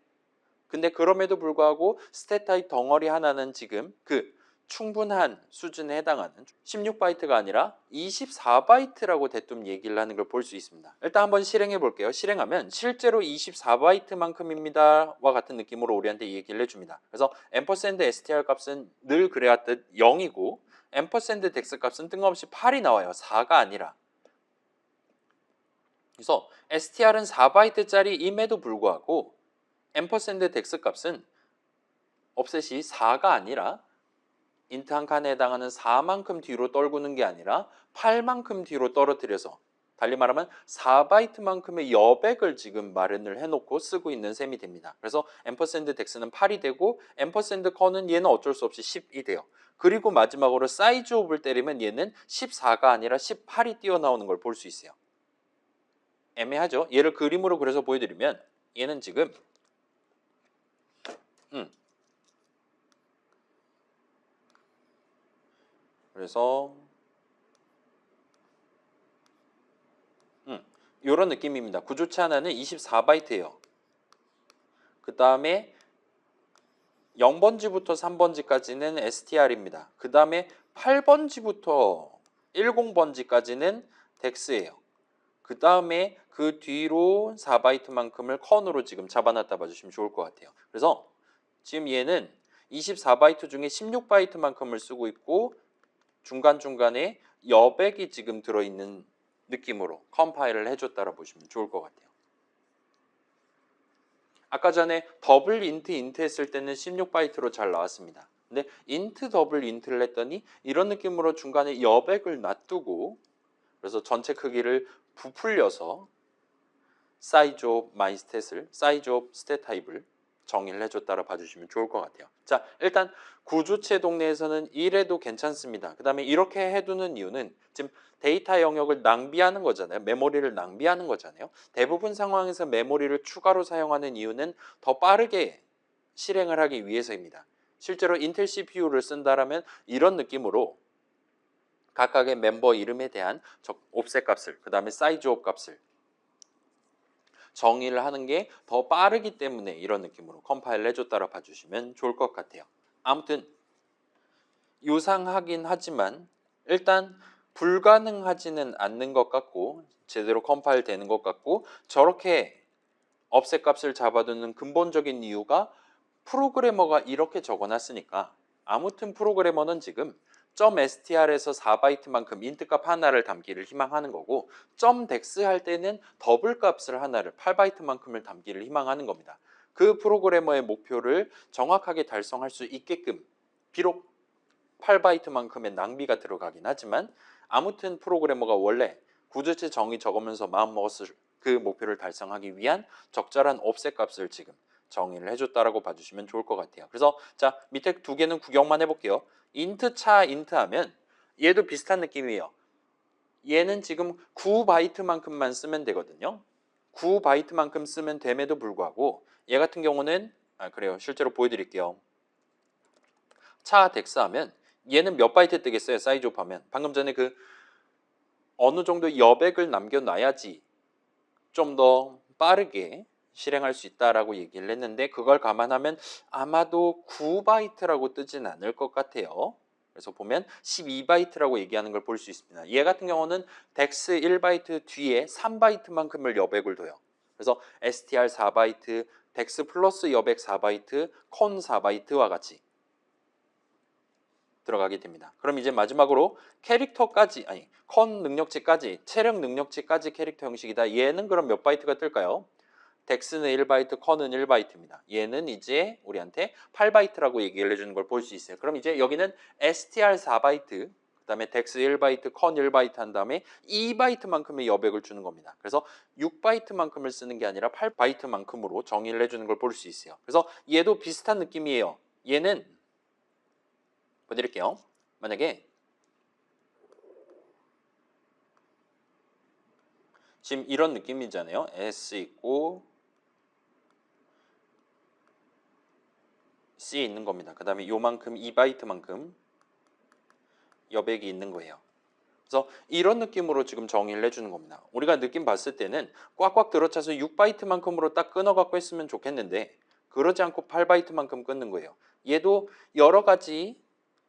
근데 그럼에도 불구하고 스테타입 덩어리 하나는 지금 그 충분한 수준에 해당하는 16바이트가 아니라 24바이트라고 대뜸 얘기를 하는 걸 볼 수 있습니다. 일단 한번 실행해 볼게요. 실행하면 실제로 24바이트만큼입니다 와 같은 느낌으로 우리한테 얘기를 해줍니다. 그래서 $str 값은 늘 그래왔듯 0이고 $dex 값은 뜬금없이 8이 나와요. 4가 아니라. 그래서 str은 4바이트짜리임에도 불구하고 $dex 값은 offset이 4가 아니라 인트 한 칸에 해당하는 4만큼 뒤로 떨구는 게 아니라 8만큼 뒤로 떨어뜨려서 달리 말하면 4바이트만큼의 여백을 지금 마련을 해놓고 쓰고 있는 셈이 됩니다. 그래서 $dex는 8이 되고 $con은 얘는 어쩔 수 없이 10이 돼요. 그리고 마지막으로 사이즈 옵을 때리면 얘는 14가 아니라 18이 뛰어나오는 걸 볼 수 있어요. 애매하죠? 얘를 그림으로 그려서 보여드리면 얘는 지금 그래서 이런 느낌입니다. 구조체 하나는 24바이트예요. 그 다음에 0번지부터 3번지까지는 str입니다. 그 다음에 8번지부터 10번지까지는 dex예요. 그 다음에 그 뒤로 4바이트만큼을 컨으로 지금 잡아놨다 봐주시면 좋을 것 같아요. 그래서 지금 얘는 24바이트 중에 16바이트만큼을 쓰고 있고 중간중간에 여백이 지금 들어있는 느낌으로 컴파일을 해줬다고 보시면 좋을 것 같아요. 아까 전에 더블 인트 했을 때는 16바이트로 잘 나왔습니다. 근데 인트 더블 인트를 했더니 이런 느낌으로 중간에 여백을 놔두고 그래서 전체 크기를 부풀려서 사이즈 오브 마이 스탯을 사이즈 오브 스탯 타입을 정의를 해줬다라 봐주시면 좋을 것 같아요. 자, 일단 구조체 동네에서는 이래도 괜찮습니다. 그 다음에 이렇게 해두는 이유는 지금 데이터 영역을 낭비하는 거잖아요. 메모리를 낭비하는 거잖아요. 대부분 상황에서 메모리를 추가로 사용하는 이유는 더 빠르게 실행을 하기 위해서입니다. 실제로 인텔 CPU를 쓴다라면 이런 느낌으로 각각의 멤버 이름에 대한 옵셋 값을 그 다음에 사이즈 옵 값을 정의를 하는 게 더 빠르기 때문에 이런 느낌으로 컴파일을 해줬다라 봐주시면 좋을 것 같아요. 아무튼 유상하긴 하지만 일단 불가능하지는 않는 것 같고 제대로 컴파일 되는 것 같고 저렇게 offset 값을 잡아두는 근본적인 이유가 프로그래머가 이렇게 적어놨으니까 아무튼 프로그래머는 지금 .str에서 4바이트만큼 인트 값 하나를 담기를 희망하는 거고 .dex 할 때는 더블 값을 하나를 8바이트만큼을 담기를 희망하는 겁니다. 그 프로그래머의 목표를 정확하게 달성할 수 있게끔 비록 8바이트만큼의 낭비가 들어가긴 하지만 아무튼 프로그래머가 원래 구조체 정의 적으면서 마음먹었을 그 목표를 달성하기 위한 적절한 offset 값을 지금 정의를 해줬다라고 봐주시면 좋을 것 같아요. 그래서 자 밑에 두 개는 구경만 해볼게요. 인트 차 인트 하면 얘도 비슷한 느낌이에요. 얘는 지금 9바이트만큼만 쓰면 되거든요. 9바이트만큼 쓰면 됨에도 불구하고 얘 같은 경우는 그래요. 실제로 보여드릴게요. 차 덱스 하면 얘는 몇 바이트 뜨겠어요? 사이즈 옵 하면 방금 전에 그 어느 정도 여백을 남겨놔야지 좀 더 빠르게 실행할 수 있다라고 얘기를 했는데 그걸 감안하면 아마도 9바이트라고 뜨진 않을 것 같아요. 그래서 보면 12바이트라고 얘기하는 걸 볼 수 있습니다. 얘 같은 경우는 DEX 1바이트 뒤에 3바이트만큼을 여백을 둬요. 그래서 STR 4바이트, 덱스 플러스 여백 4바이트, 컨 4바이트와 같이 들어가게 됩니다. 그럼 이제 마지막으로 캐릭터까지, 아니 컨 능력치까지, 체력 능력치까지 캐릭터 형식이다. 얘는 그럼 몇 바이트가 뜰까요? 덱스는 1바이트, 컨은 1바이트입니다. 얘는 이제 우리한테 8바이트라고 얘기를 해주는 걸 볼 수 있어요. 그럼 이제 여기는 str 4바이트, 그 다음에 덱스 1바이트, 컨 1바이트 한 다음에 2바이트만큼의 여백을 주는 겁니다. 그래서 6바이트만큼을 쓰는 게 아니라 8바이트만큼으로 정의를 해주는 걸 볼 수 있어요. 그래서 얘도 비슷한 느낌이에요. 얘는 보여드릴게요. 만약에 지금 이런 느낌이잖아요. S 있고 C 있는 겁니다. 그 다음에 요만큼 2바이트만큼 여백이 있는 거예요. 그래서 이런 느낌으로 지금 정의를 해주는 겁니다. 우리가 느낌 봤을 때는 꽉꽉 들어차서 6바이트만큼으로 딱 끊어갖고 했으면 좋겠는데 그러지 않고 8바이트만큼 끊는 거예요. 얘도 여러 가지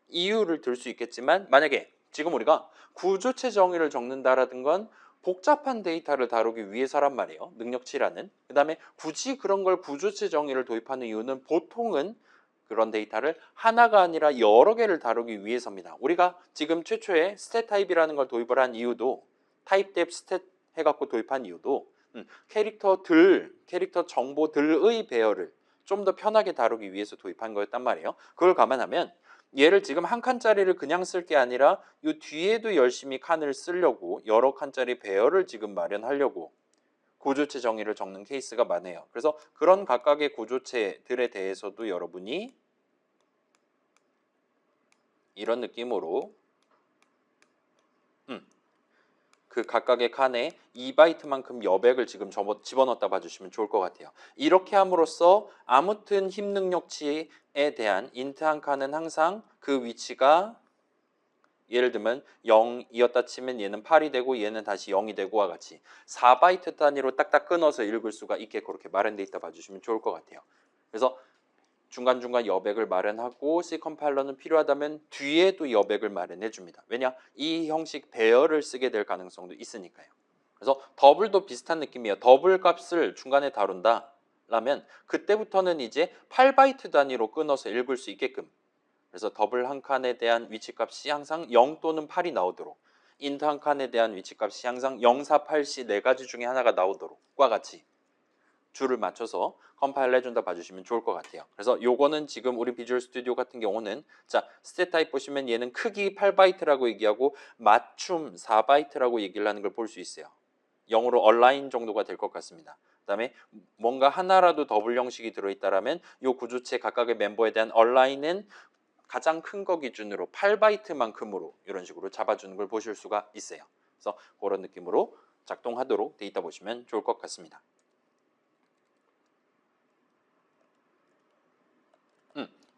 이유를 들 수 있겠지만 만약에 지금 우리가 구조체 정의를 적는다라든 건 복잡한 데이터를 다루기 위해서란 말이에요. 능력치라는. 그 다음에 굳이 그런 걸 구조체 정의를 도입하는 이유는 보통은 그런 데이터를 하나가 아니라 여러 개를 다루기 위해서입니다. 우리가 지금 최초에 스탯 타입이라는 걸 도입을 한 이유도 타입 뎁 스탯 해갖고 도입한 이유도 캐릭터 정보들의 배열을 좀 더 편하게 다루기 위해서 도입한 거였단 말이에요. 그걸 감안하면 얘를 지금 한 칸짜리를 그냥 쓸 게 아니라 이 뒤에도 열심히 칸을 쓰려고 여러 칸짜리 배열을 지금 마련하려고 구조체 정의를 적는 케이스가 많아요. 그래서 그런 각각의 구조체들에 대해서도 여러분이 이런 느낌으로 그 각각의 칸에 2바이트만큼 여백을 지금 집어넣었다 봐주시면 좋을 것 같아요. 이렇게 함으로써 아무튼 힘 능력치에 대한 인트 한 칸은 항상 그 위치가 예를 들면 0이었다 치면 얘는 8이 되고 얘는 다시 0이 되고와 같이 4바이트 단위로 딱딱 끊어서 읽을 수가 있게 그렇게 마련돼 있다 봐주시면 좋을 것 같아요. 그래서 중간중간 여백을 마련하고 C 컴파일러는 필요하다면 뒤에도 여백을 마련해 줍니다. 왜냐? 이 형식 배열을 쓰게 될 가능성도 있으니까요. 그래서 더블도 비슷한 느낌이에요. 더블 값을 중간에 다룬다 라면 그때부터는 이제 8바이트 단위로 끊어서 읽을 수 있게끔, 그래서 더블 한 칸에 대한 위치값이 항상 0 또는 8이 나오도록, 인트 한 칸에 대한 위치값이 항상 0, 4, 8, C 네 가지 중에 하나가 나오도록과 같이 줄을 맞춰서 컴파일 해준다 봐주시면 좋을 것 같아요. 그래서 요거는 지금 우리 비주얼 스튜디오 같은 경우는 자 스탯 타입 보시면 얘는 크기 8바이트라고 얘기하고 맞춤 4바이트라고 얘기를 하는 걸 볼 수 있어요. 0으로 얼라인 정도가 될 것 같습니다. 그 다음에 뭔가 하나라도 더블 형식이 들어있다라면 이 구조체 각각의 멤버에 대한 얼라인은 가장 큰 거 기준으로 8바이트만큼으로 이런 식으로 잡아주는 걸 보실 수가 있어요. 그래서 그런 느낌으로 작동하도록 돼 있다 보시면 좋을 것 같습니다.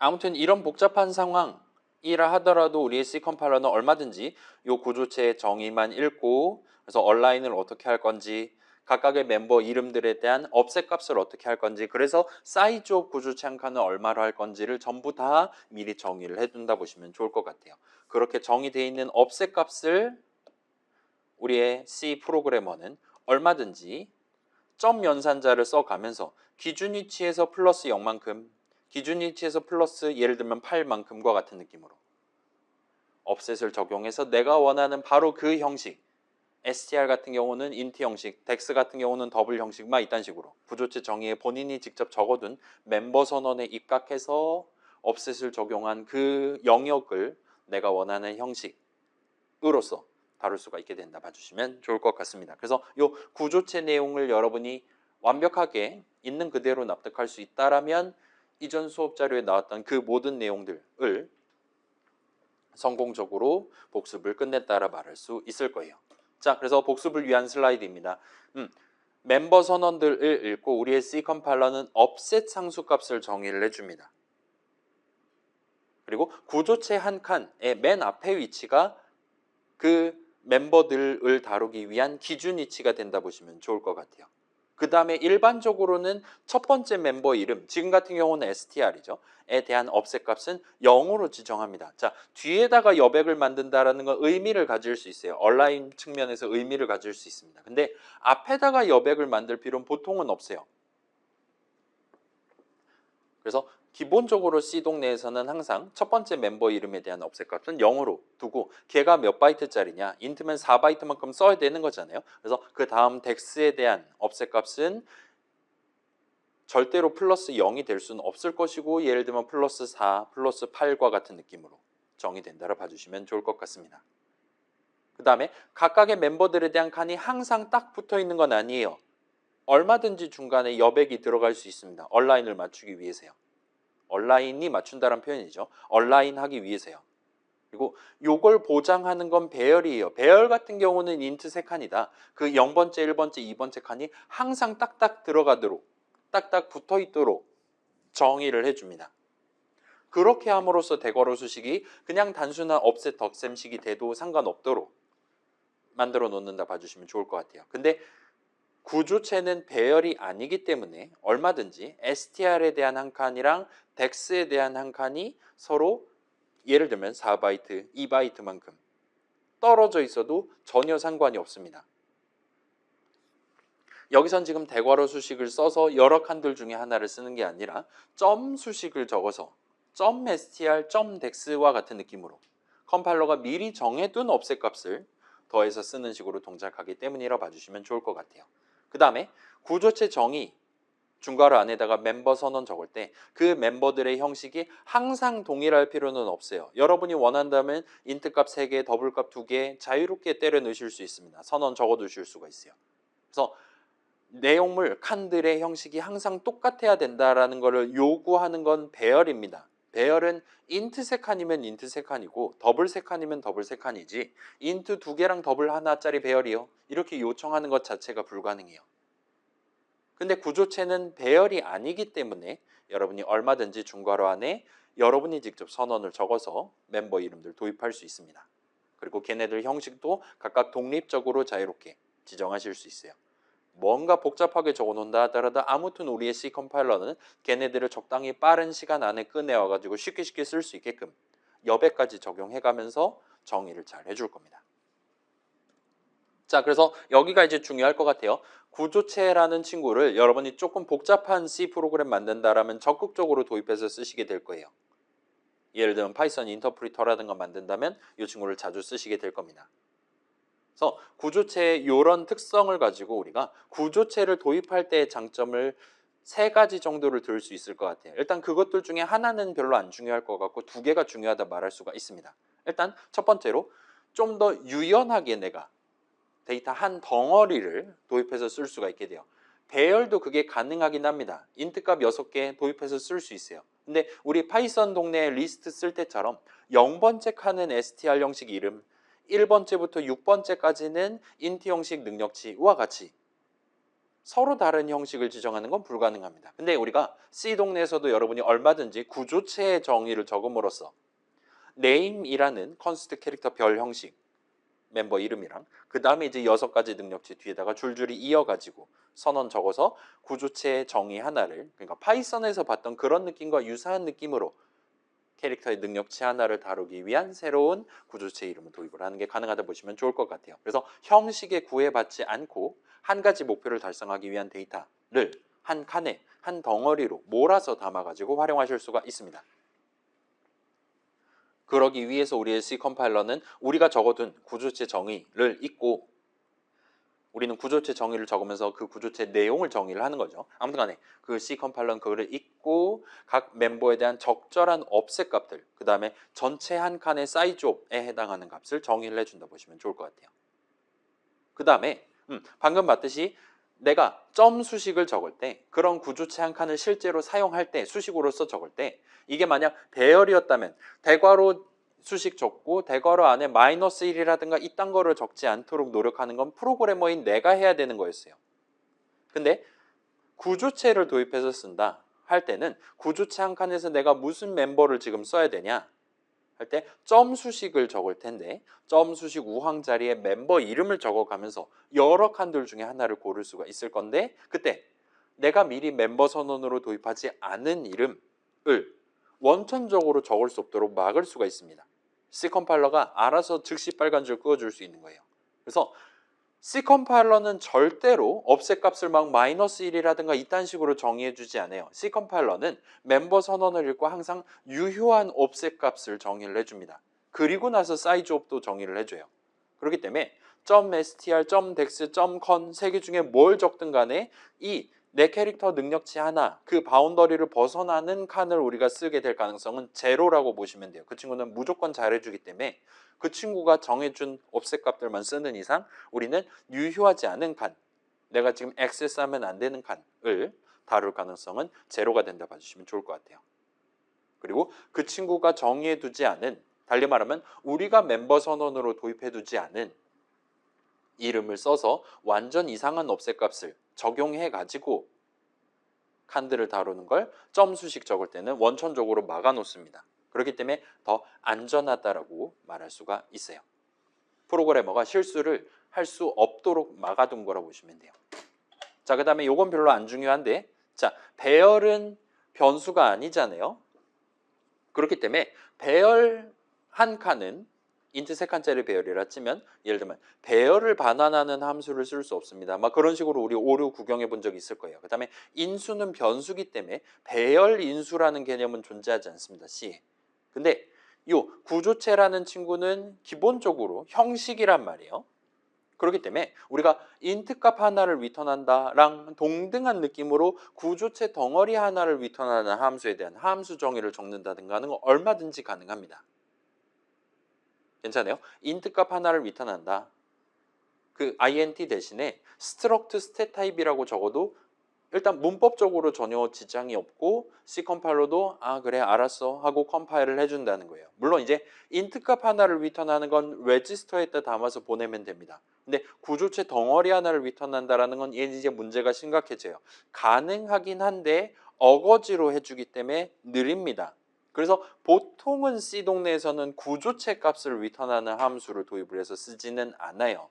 아무튼 이런 복잡한 상황이라 하더라도 우리의 C 컴파일러는 얼마든지 이 구조체의 정의만 읽고 그래서 얼라인을 어떻게 할 건지 각각의 멤버 이름들에 대한 업셋 값을 어떻게 할 건지 그래서 사이즈 오브 구조체 한 칸은 얼마로 할 건지를 전부 다 미리 정의를 해둔다 보시면 좋을 것 같아요. 그렇게 정의되어 있는 업셋 값을 우리의 C 프로그래머는 얼마든지 점 연산자를 써가면서 기준 위치에서 플러스 0만큼 기준 위치에서 플러스 예를 들면 8만큼과 같은 느낌으로 업셋을 적용해서 내가 원하는 바로 그 형식, str 같은 경우는 int 형식, dex 같은 경우는 더블 형식만 이딴 식으로 구조체 정의에 본인이 직접 적어둔 멤버 선언에 입각해서 업셋을 적용한 그 영역을 내가 원하는 형식으로서 다룰 수가 있게 된다 봐주시면 좋을 것 같습니다. 그래서 이 구조체 내용을 여러분이 완벽하게 있는 그대로 납득할 수 있다라면 이전 수업 자료에 나왔던 그 모든 내용들을 성공적으로 복습을 끝냈다라 말할 수 있을 거예요. 자, 그래서 복습을 위한 슬라이드입니다. 멤버 선언들을 읽고 우리의 C 컴파일러는 업셋 상수값을 정의를 해줍니다. 그리고 구조체 한 칸의 맨 앞에 위치가 그 멤버들을 다루기 위한 기준 위치가 된다 보시면 좋을 것 같아요. 그 다음에 일반적으로는 첫 번째 멤버 이름, 지금 같은 경우는 str이죠. 에 대한 업셋 값은 0으로 지정합니다. 자, 뒤에다가 여백을 만든다라는 건 의미를 가질 수 있어요. 얼라인 측면에서 의미를 가질 수 있습니다. 근데 앞에다가 여백을 만들 필요는 보통은 없어요. 그래서 기본적으로 C 동네에서는 항상 첫 번째 멤버 이름에 대한 offset값은 0으로 두고 걔가 몇 바이트짜리냐? 인트면 4바이트만큼 써야 되는 거잖아요. 그래서 그 다음 덱스에 대한 offset값은 절대로 플러스 0이 될 수는 없을 것이고 예를 들면 플러스 4, 플러스 8과 같은 느낌으로 정의된다라 봐주시면 좋을 것 같습니다. 그 다음에 각각의 멤버들에 대한 칸이 항상 딱 붙어 있는 건 아니에요. 얼마든지 중간에 여백이 들어갈 수 있습니다. 얼라인을 맞추기 위해서요. 얼라인이 맞춘다는 표현이죠. 얼라인 하기 위해서요. 그리고 요걸 보장하는 건 배열이에요. 배열 같은 경우는 인트 3칸이다. 그 0번째, 1번째, 2번째 칸이 항상 딱딱 들어가도록 딱딱 붙어 있도록 정의를 해줍니다. 그렇게 함으로써 대괄호 수식이 그냥 단순한 업셋 덕셈식이 돼도 상관없도록 만들어 놓는다 봐주시면 좋을 것 같아요. 근데 구조체는 배열이 아니기 때문에 얼마든지 str에 대한 한 칸이랑 dex에 대한 한 칸이 서로 예를 들면 4바이트, 2바이트만큼 떨어져 있어도 전혀 상관이 없습니다. 여기선 지금 대괄호 수식을 써서 여러 칸들 중에 하나를 쓰는 게 아니라 점 수식을 적어서 .str, .dex와 같은 느낌으로 컴파일러가 미리 정해둔 offset 값을 더해서 쓰는 식으로 동작하기 때문이라 봐주시면 좋을 것 같아요. 그 다음에 구조체 정의 중괄호 안에다가 멤버 선언 적을 때 그 멤버들의 형식이 항상 동일할 필요는 없어요. 여러분이 원한다면 인트 값 3개, 더블 값 2개 자유롭게 때려 넣으실 수 있습니다. 선언 적어 두실 수가 있어요. 그래서 내용물 칸들의 형식이 항상 똑같아야 된다라는 것을 요구하는 건 배열입니다. 배열은 인트 3칸이면 인트 3칸이고 더블 3칸이면 더블 3칸이지 인트 2개랑 더블 하나짜리 배열이요. 이렇게 요청하는 것 자체가 불가능해요. 근데 구조체는 배열이 아니기 때문에 여러분이 얼마든지 중괄호 안에 여러분이 직접 선언을 적어서 멤버 이름들 도입할 수 있습니다. 그리고 걔네들 형식도 각각 독립적으로 자유롭게 지정하실 수 있어요. 뭔가 복잡하게 적어놓는다 하더라도 아무튼 우리의 C 컴파일러는 걔네들을 적당히 빠른 시간 안에 꺼내와가지고 쉽게 쓸 수 있게끔 여백까지 적용해가면서 정의를 잘 해줄 겁니다. 자, 그래서 여기가 이제 중요할 것 같아요. 구조체라는 친구를 여러분이 조금 복잡한 C 프로그램 만든다라면 적극적으로 도입해서 쓰시게 될 거예요. 예를 들면 파이썬 인터프리터라든가 만든다면 이 친구를 자주 쓰시게 될 겁니다. 그래서 구조체의 이런 특성을 가지고 우리가 구조체를 도입할 때의 장점을 3가지 정도를 들 수 있을 것 같아요. 일단 그것들 중에 하나는 별로 안 중요할 것 같고 2개가 중요하다 말할 수가 있습니다. 일단 첫 번째로 좀 더 유연하게 내가 데이터 한 덩어리를 도입해서 쓸 수가 있게 돼요. 배열도 그게 가능하긴 합니다. 인트 값 6개 도입해서 쓸 수 있어요. 근데 우리 파이썬 동네 리스트 쓸 때처럼 0번째 칸은 str 형식 이름, 1번째부터 6번째까지는 int 형식 능력치와 같이 서로 다른 형식을 지정하는 건 불가능합니다. 근데 우리가 C 동네에서도 여러분이 얼마든지 구조체의 정의를 적음으로써 name이라는 컨스트 캐릭터 별 형식 멤버 이름이랑 그 다음에 이제 6가지 능력치 뒤에다가 줄줄이 이어가지고 선언 적어서 구조체의 정의 하나를 그러니까 파이썬에서 봤던 그런 느낌과 유사한 느낌으로 캐릭터의 능력치 하나를 다루기 위한 새로운 구조체 이름을 도입을 하는 게 가능하다 보시면 좋을 것 같아요. 그래서 형식에 구애받지 않고 한 가지 목표를 달성하기 위한 데이터를 한 칸에 한 덩어리로 몰아서 담아가지고 활용하실 수가 있습니다. 그러기 위해서 우리의 C 컴파일러는 우리가 적어둔 구조체 정의를 읽고 우리는 구조체 정의를 적으면서 그 구조체 내용을 정의를 하는 거죠. 아무튼 간에 그 C 컴파일러는 그거를 읽고 각 멤버에 대한 적절한 offset 값들 그 다음에 전체 한 칸의 사이즈에 해당하는 값을 정의를 해준다 보시면 좋을 것 같아요. 그 다음에 방금 봤듯이 내가 점 수식을 적을 때 그런 구조체 한 칸을 실제로 사용할 때 수식으로서 적을 때 이게 만약 배열이었다면 대괄호 수식 적고 대괄호 안에 마이너스 1이라든가 이딴 거를 적지 않도록 노력하는 건 프로그래머인 내가 해야 되는 거였어요. 근데 구조체를 도입해서 쓴다 할 때는 구조체 한 칸에서 내가 무슨 멤버를 지금 써야 되냐 할 때 점 수식을 적을 텐데 점 수식 우항 자리에 멤버 이름을 적어가면서 여러 칸들 중에 하나를 고를 수가 있을 건데 그때 내가 미리 멤버 선언으로 도입하지 않은 이름을 원천적으로 적을 수 없도록 막을 수가 있습니다. C 컴파일러가 알아서 즉시 빨간 줄 그어줄 수 있는 거예요. 그래서 C 컴파일러는 절대로 offset 값을 막 -1이라든가 이딴 식으로 정의해 주지 않아요. C 컴파일러는 멤버 선언을 읽고 항상 유효한 offset 값을 정의를 해줍니다. 그리고 나서 사이즈 옵도 정의를 해줘요. 그렇기 때문에 .str, .dex, .con 세 개 중에 뭘 적든 간에 이 내 캐릭터 능력치 하나, 그 바운더리를 벗어나는 칸을 우리가 쓰게 될 가능성은 제로라고 보시면 돼요. 그 친구는 무조건 잘해주기 때문에 그 친구가 정해준 offset 값들만 쓰는 이상 우리는 유효하지 않은 칸, 내가 지금 액세스하면 안 되는 칸을 다룰 가능성은 제로가 된다 봐주시면 좋을 것 같아요. 그리고 그 친구가 정의해두지 않은, 달리 말하면 우리가 멤버 선언으로 도입해두지 않은 이름을 써서 완전 이상한 offset 값을 적용해가지고 칸들을 다루는 걸 점 수식 적을 때는 원천적으로 막아놓습니다. 그렇기 때문에 더 안전하다라고 말할 수가 있어요. 프로그래머가 실수를 할 수 없도록 막아둔 거라고 보시면 돼요. 자, 그 다음에 요건 별로 안 중요한데, 자, 배열은 변수가 아니잖아요. 그렇기 때문에 배열 한 칸은 인트 3칸짜리 배열이라 치면 예를 들면 배열을 반환하는 함수를 쓸 수 없습니다. 막 그런 식으로 우리 오류 구경해 본 적이 있을 거예요. 그 다음에 인수는 변수기 때문에 배열 인수라는 개념은 존재하지 않습니다. C. 근데 요 구조체라는 친구는 기본적으로 형식이란 말이에요. 그렇기 때문에 우리가 인트 값 하나를 리턴한다랑 동등한 느낌으로 구조체 덩어리 하나를 리턴하는 함수에 대한 함수 정의를 적는다든가 하는 건 얼마든지 가능합니다. 괜찮아요? 인트 값 하나를 리턴한다. 그 int 대신에 struct stat type이라고 적어도 일단 문법적으로 전혀 지장이 없고 C 컴파일러도 아 그래 알았어 하고 컴파일을 해준다는 거예요. 물론 이제 int 값 하나를 리턴하는 건 레지스터에다 담아서 보내면 됩니다. 근데 구조체 덩어리 하나를 리턴한다라는 건 이제 문제가 심각해져요. 가능하긴 한데 어거지로 해주기 때문에 느립니다. 그래서 보통은 C 동네에서는 구조체 값을 리턴하는 함수를 도입을 해서 쓰지는 않아요.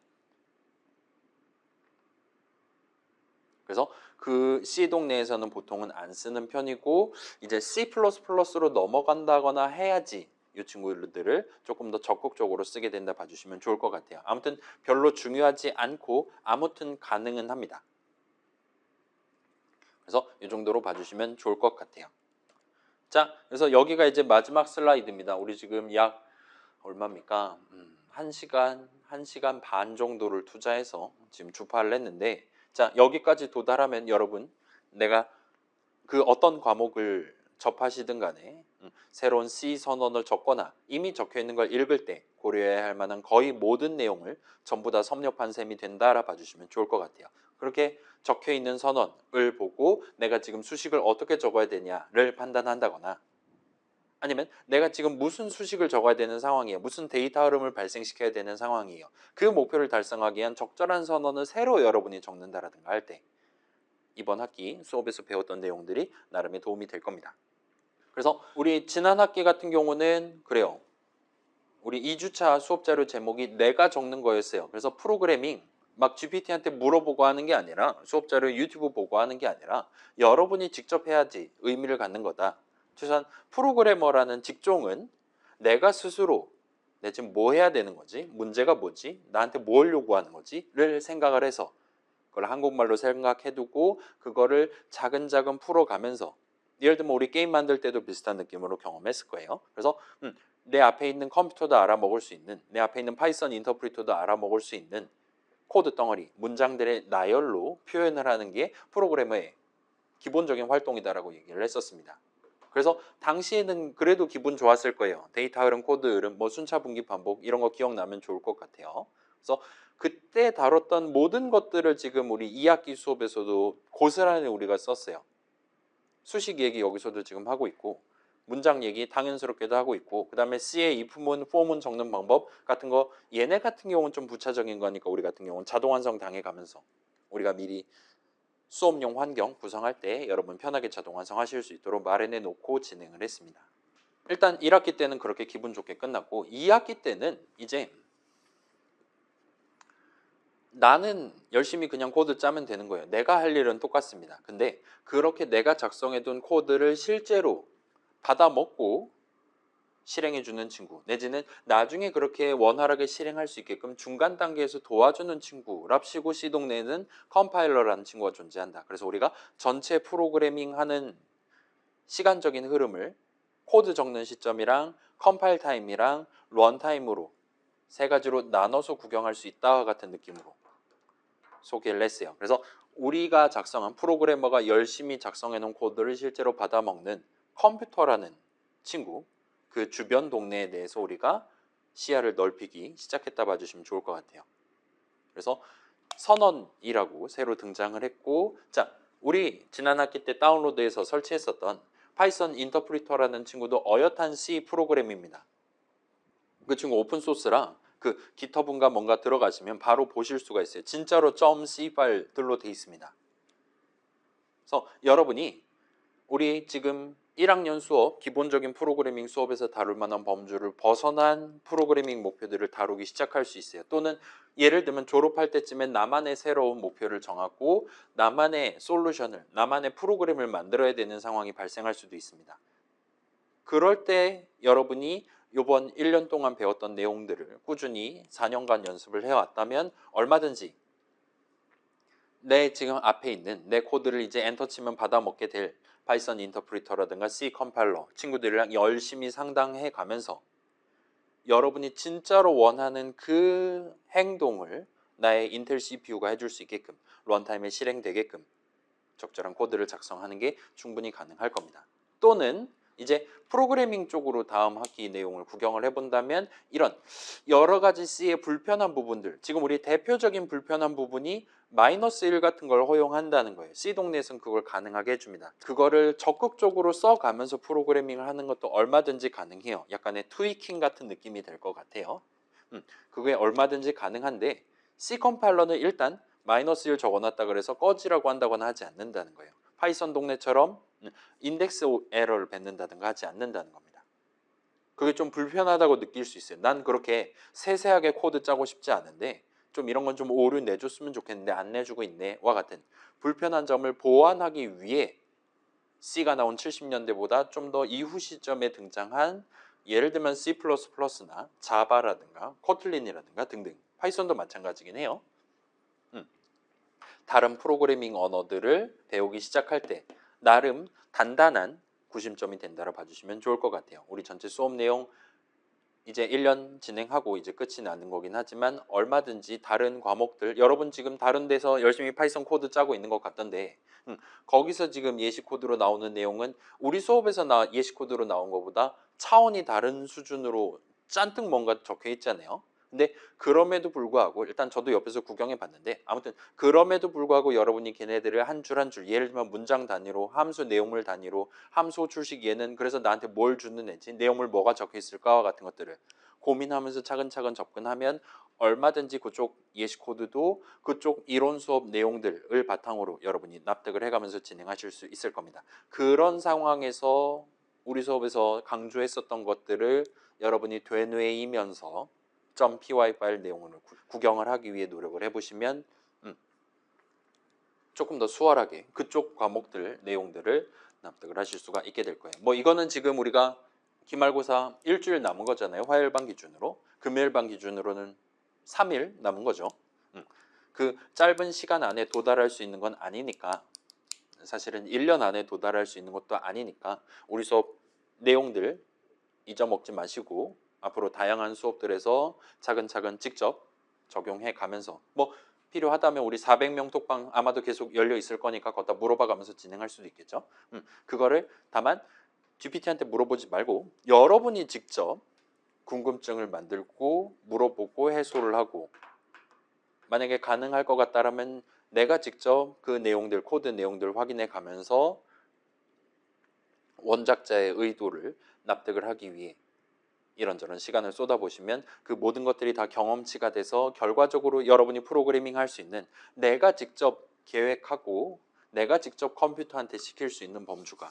그래서 그 C 동네에서는 보통은 안 쓰는 편이고 이제 C++로 넘어간다거나 해야지 이 친구들을 조금 더 적극적으로 쓰게 된다 봐주시면 좋을 것 같아요. 아무튼 별로 중요하지 않고 아무튼 가능은 합니다. 그래서 이 정도로 봐주시면 좋을 것 같아요. 자, 그래서 여기가 이제 마지막 슬라이드입니다. 우리 지금 약 얼마입니까? 1시간 반 정도를 투자해서 지금 주파를 했는데 자, 여기까지 도달하면 여러분 내가 그 어떤 과목을 접하시든 간에 새로운 C 선언을 적거나 이미 적혀 있는 걸 읽을 때 고려해야 할 만한 거의 모든 내용을 전부 다 섭렵한 셈이 된다라 봐주시면 좋을 것 같아요. 그렇게 적혀 있는 선언을 보고 내가 지금 수식을 어떻게 적어야 되냐를 판단한다거나 아니면 내가 지금 무슨 수식을 적어야 되는 상황이에요. 무슨 데이터 흐름을 발생시켜야 되는 상황이에요. 그 목표를 달성하기 위한 적절한 선언을 새로 여러분이 적는다라든가 할 때 이번 학기 수업에서 배웠던 내용들이 나름의 도움이 될 겁니다. 그래서 우리 지난 학기 같은 경우는 그래요. 우리 2주차 수업 자료 제목이 내가 적는 거였어요. 그래서 프로그래밍 막 GPT한테 물어보고 하는 게 아니라 수업 자료 유튜브 보고 하는 게 아니라 여러분이 직접 해야지 의미를 갖는 거다. 최소한 프로그래머라는 직종은 내가 스스로 내 지금 뭐 해야 되는 거지? 문제가 뭐지? 나한테 뭘 요구하는 거지? 를 생각을 해서 그걸 한국말로 생각해두고 그거를 차근차근 풀어가면서 예를 들면 우리 게임 만들 때도 비슷한 느낌으로 경험했을 거예요. 그래서 내 앞에 있는 컴퓨터도 알아먹을 수 있는 내 앞에 있는 파이썬 인터프리터도 알아먹을 수 있는 코드 덩어리, 문장들의 나열로 표현을 하는 게 프로그래머의 기본적인 활동이다라고 얘기를 했었습니다. 그래서 당시에는 그래도 기분 좋았을 거예요. 데이터 흐름, 코드 흐름, 뭐 순차 분기 반복 이런 거 기억나면 좋을 것 같아요. 그래서 그때 다뤘던 모든 것들을 지금 우리 2학기 수업에서도 고스란히 우리가 썼어요. 수식 얘기 여기서도 지금 하고 있고 문장 얘기 당연스럽게도 하고 있고 그 다음에 C의 if문, for문 적는 방법 같은 거 얘네 같은 경우는 좀 부차적인 거니까 우리 같은 경우는 자동 완성 당해가면서 우리가 미리 수업용 환경 구성할 때 여러분 편하게 자동 완성하실 수 있도록 마련해 놓고 진행을 했습니다. 일단 1학기 때는 그렇게 기분 좋게 끝났고 2학기 때는 이제 나는 열심히 그냥 코드 짜면 되는 거예요. 내가 할 일은 똑같습니다. 근데 그렇게 내가 작성해 둔 코드를 실제로 받아먹고 실행해주는 친구, 내지는 나중에 그렇게 원활하게 실행할 수 있게끔 중간 단계에서 도와주는 친구랍시고 C 동네에는 컴파일러라는 친구가 존재한다. 그래서 우리가 전체 프로그래밍하는 시간적인 흐름을 코드 적는 시점이랑 컴파일 타임이랑 런 타임으로 세 가지로 나눠서 구경할 수 있다 같은 느낌으로 소개를 했어요. 그래서 우리가 작성한 프로그래머가 열심히 작성해 놓은 코드를 실제로 받아먹는 컴퓨터라는 친구, 그 주변 동네에 대해서 우리가 시야를 넓히기 시작했다 봐주시면 좋을 것 같아요. 그래서 선언이라고 새로 등장을 했고, 자, 우리 지난 학기 때 다운로드해서 설치했었던 파이썬 인터프리터라는 친구도 어엿한 C 프로그램입니다. 그 친구 오픈소스라 그 깃허브인가 뭔가 들어가시면 바로 보실 수가 있어요. 진짜로 .c 파일들로 돼 있습니다. 그래서 여러분이 우리 지금 1학년 수업, 기본적인 프로그래밍 수업에서 다룰 만한 범주를 벗어난 프로그래밍 목표들을 다루기 시작할 수 있어요. 또는 예를 들면 졸업할 때쯤엔 나만의 새로운 목표를 정하고 나만의 솔루션을, 나만의 프로그램을 만들어야 되는 상황이 발생할 수도 있습니다. 그럴 때 여러분이 이번 1년 동안 배웠던 내용들을 꾸준히 4년간 연습을 해왔다면 얼마든지 내 지금 앞에 있는 내 코드를 이제 엔터 치면 받아먹게 될 파이썬 인터프리터라든가 C 컴파일러 친구들이랑 열심히 상담해 가면서 여러분이 진짜로 원하는 그 행동을 나의 인텔 CPU가 해줄 수 있게끔 런타임에 실행되게끔 적절한 코드를 작성하는 게 충분히 가능할 겁니다. 또는 이제 프로그래밍 쪽으로 다음 학기 내용을 구경을 해본다면 이런 여러 가지 C의 불편한 부분들, 지금 우리 대표적인 불편한 부분이 -1 같은 걸 허용한다는 거예요. C 동네에서는 그걸 가능하게 해줍니다. 그거를 적극적으로 써가면서 프로그래밍을 하는 것도 얼마든지 가능해요. 약간의 트위킹 같은 느낌이 될 것 같아요. 그게 얼마든지 가능한데 C 컴파일러는 일단 -1 적어놨다 그래서 꺼지라고 한다거나 하지 않는다는 거예요. 파이썬 동네처럼 인덱스 에러를 뱉는다든가 하지 않는다는 겁니다. 그게 좀 불편하다고 느낄 수 있어요. 난 그렇게 세세하게 코드 짜고 싶지 않은데 좀 이런 건 좀 오류 내줬으면 좋겠는데 안 내주고 있네 와 같은 불편한 점을 보완하기 위해 C가 나온 70년대보다 좀 더 이후 시점에 등장한 예를 들면 C++나 자바라든가 코틀린이라든가 등등 파이썬도 마찬가지긴 해요. 다른 프로그래밍 언어들을 배우기 시작할 때 나름 단단한 구심점이 된다고 봐주시면 좋을 것 같아요. 우리 전체 수업 내용 이제 1년 진행하고 이제 끝이 나는 거긴 하지만 얼마든지 다른 과목들 여러분 지금 다른 데서 열심히 파이썬 코드 짜고 있는 것 같던데 거기서 지금 예시 코드로 나오는 내용은 우리 수업에서 예시 코드로 나온 것보다 차원이 다른 수준으로 짠뜩 뭔가 적혀 있잖아요. 근데 그럼에도 불구하고 일단 저도 옆에서 구경해 봤는데 아무튼 그럼에도 불구하고 여러분이 걔네들을 한 줄 한 줄 예를 들면 문장 단위로 함수 내용물 단위로 함수 출식 얘는 그래서 나한테 뭘 주는 애지 내용물 뭐가 적혀 있을까와 같은 것들을 고민하면서 차근차근 접근하면 얼마든지 그쪽 예시 코드도 그쪽 이론 수업 내용들을 바탕으로 여러분이 납득을 해가면서 진행하실 수 있을 겁니다. 그런 상황에서 우리 수업에서 강조했었던 것들을 여러분이 되뇌이면서 .py 파일 내용을 구경을 하기 위해 노력을 해보시면 조금 더 수월하게 그쪽 과목들 내용들을 납득을 하실 수가 있게 될 거예요. 뭐 이거는 지금 우리가 기말고사 일주일 남은 거잖아요. 화요일반 기준으로. 금요일반 기준으로는 3일 남은 거죠. 그 짧은 시간 안에 도달할 수 있는 건 아니니까 사실은 1년 안에 도달할 수 있는 것도 아니니까 우리 수업 내용들 잊어먹지 마시고 앞으로 다양한 수업들에서 차근차근 직접 적용해 가면서 뭐 필요하다면 우리 400명 톡방 아마도 계속 열려 있을 거니까 거기다 물어봐 가면서 진행할 수도 있겠죠. 그거를 다만 GPT한테 물어보지 말고 여러분이 직접 궁금증을 만들고 물어보고 해소를 하고 만약에 가능할 것 같다라면 내가 직접 그 내용들 코드 내용들 확인해 가면서 원작자의 의도를 납득을 하기 위해 이런저런 시간을 쏟아보시면 그 모든 것들이 다 경험치가 돼서 결과적으로 여러분이 프로그래밍 할 수 있는 내가 직접 계획하고 내가 직접 컴퓨터한테 시킬 수 있는 범주가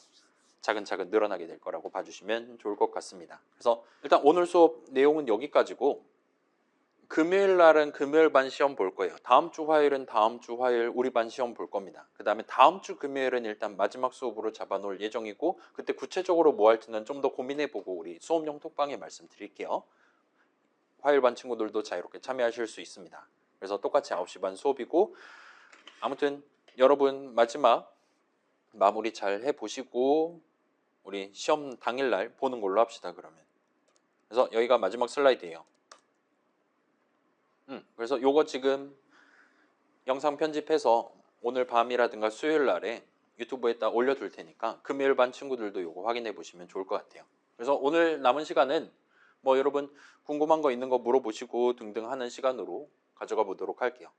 차근차근 늘어나게 될 거라고 봐주시면 좋을 것 같습니다. 그래서 일단 오늘 수업 내용은 여기까지고 금요일 날은 금요일 반 시험 볼 거예요. 다음 주 화요일은 다음 주 화요일 우리 반 시험 볼 겁니다. 그 다음에 다음 주 금요일은 일단 마지막 수업으로 잡아놓을 예정이고 그때 구체적으로 뭐 할지는 좀 더 고민해보고 우리 수업용 톡방에 말씀드릴게요. 화요일 반 친구들도 자유롭게 참여하실 수 있습니다. 그래서 똑같이 9시 반 수업이고 아무튼 여러분 마지막 마무리 잘 해보시고 우리 시험 당일날 보는 걸로 합시다. 그러면 그래서 여기가 마지막 슬라이드예요. 그래서 요거 지금 영상 편집해서 오늘 밤이라든가 수요일 날에 유튜브에다 올려둘 테니까 금요일 반 친구들도 요거 확인해 보시면 좋을 것 같아요. 그래서 오늘 남은 시간은 뭐 여러분 궁금한 거 있는 거 물어보시고 등등 하는 시간으로 가져가 보도록 할게요.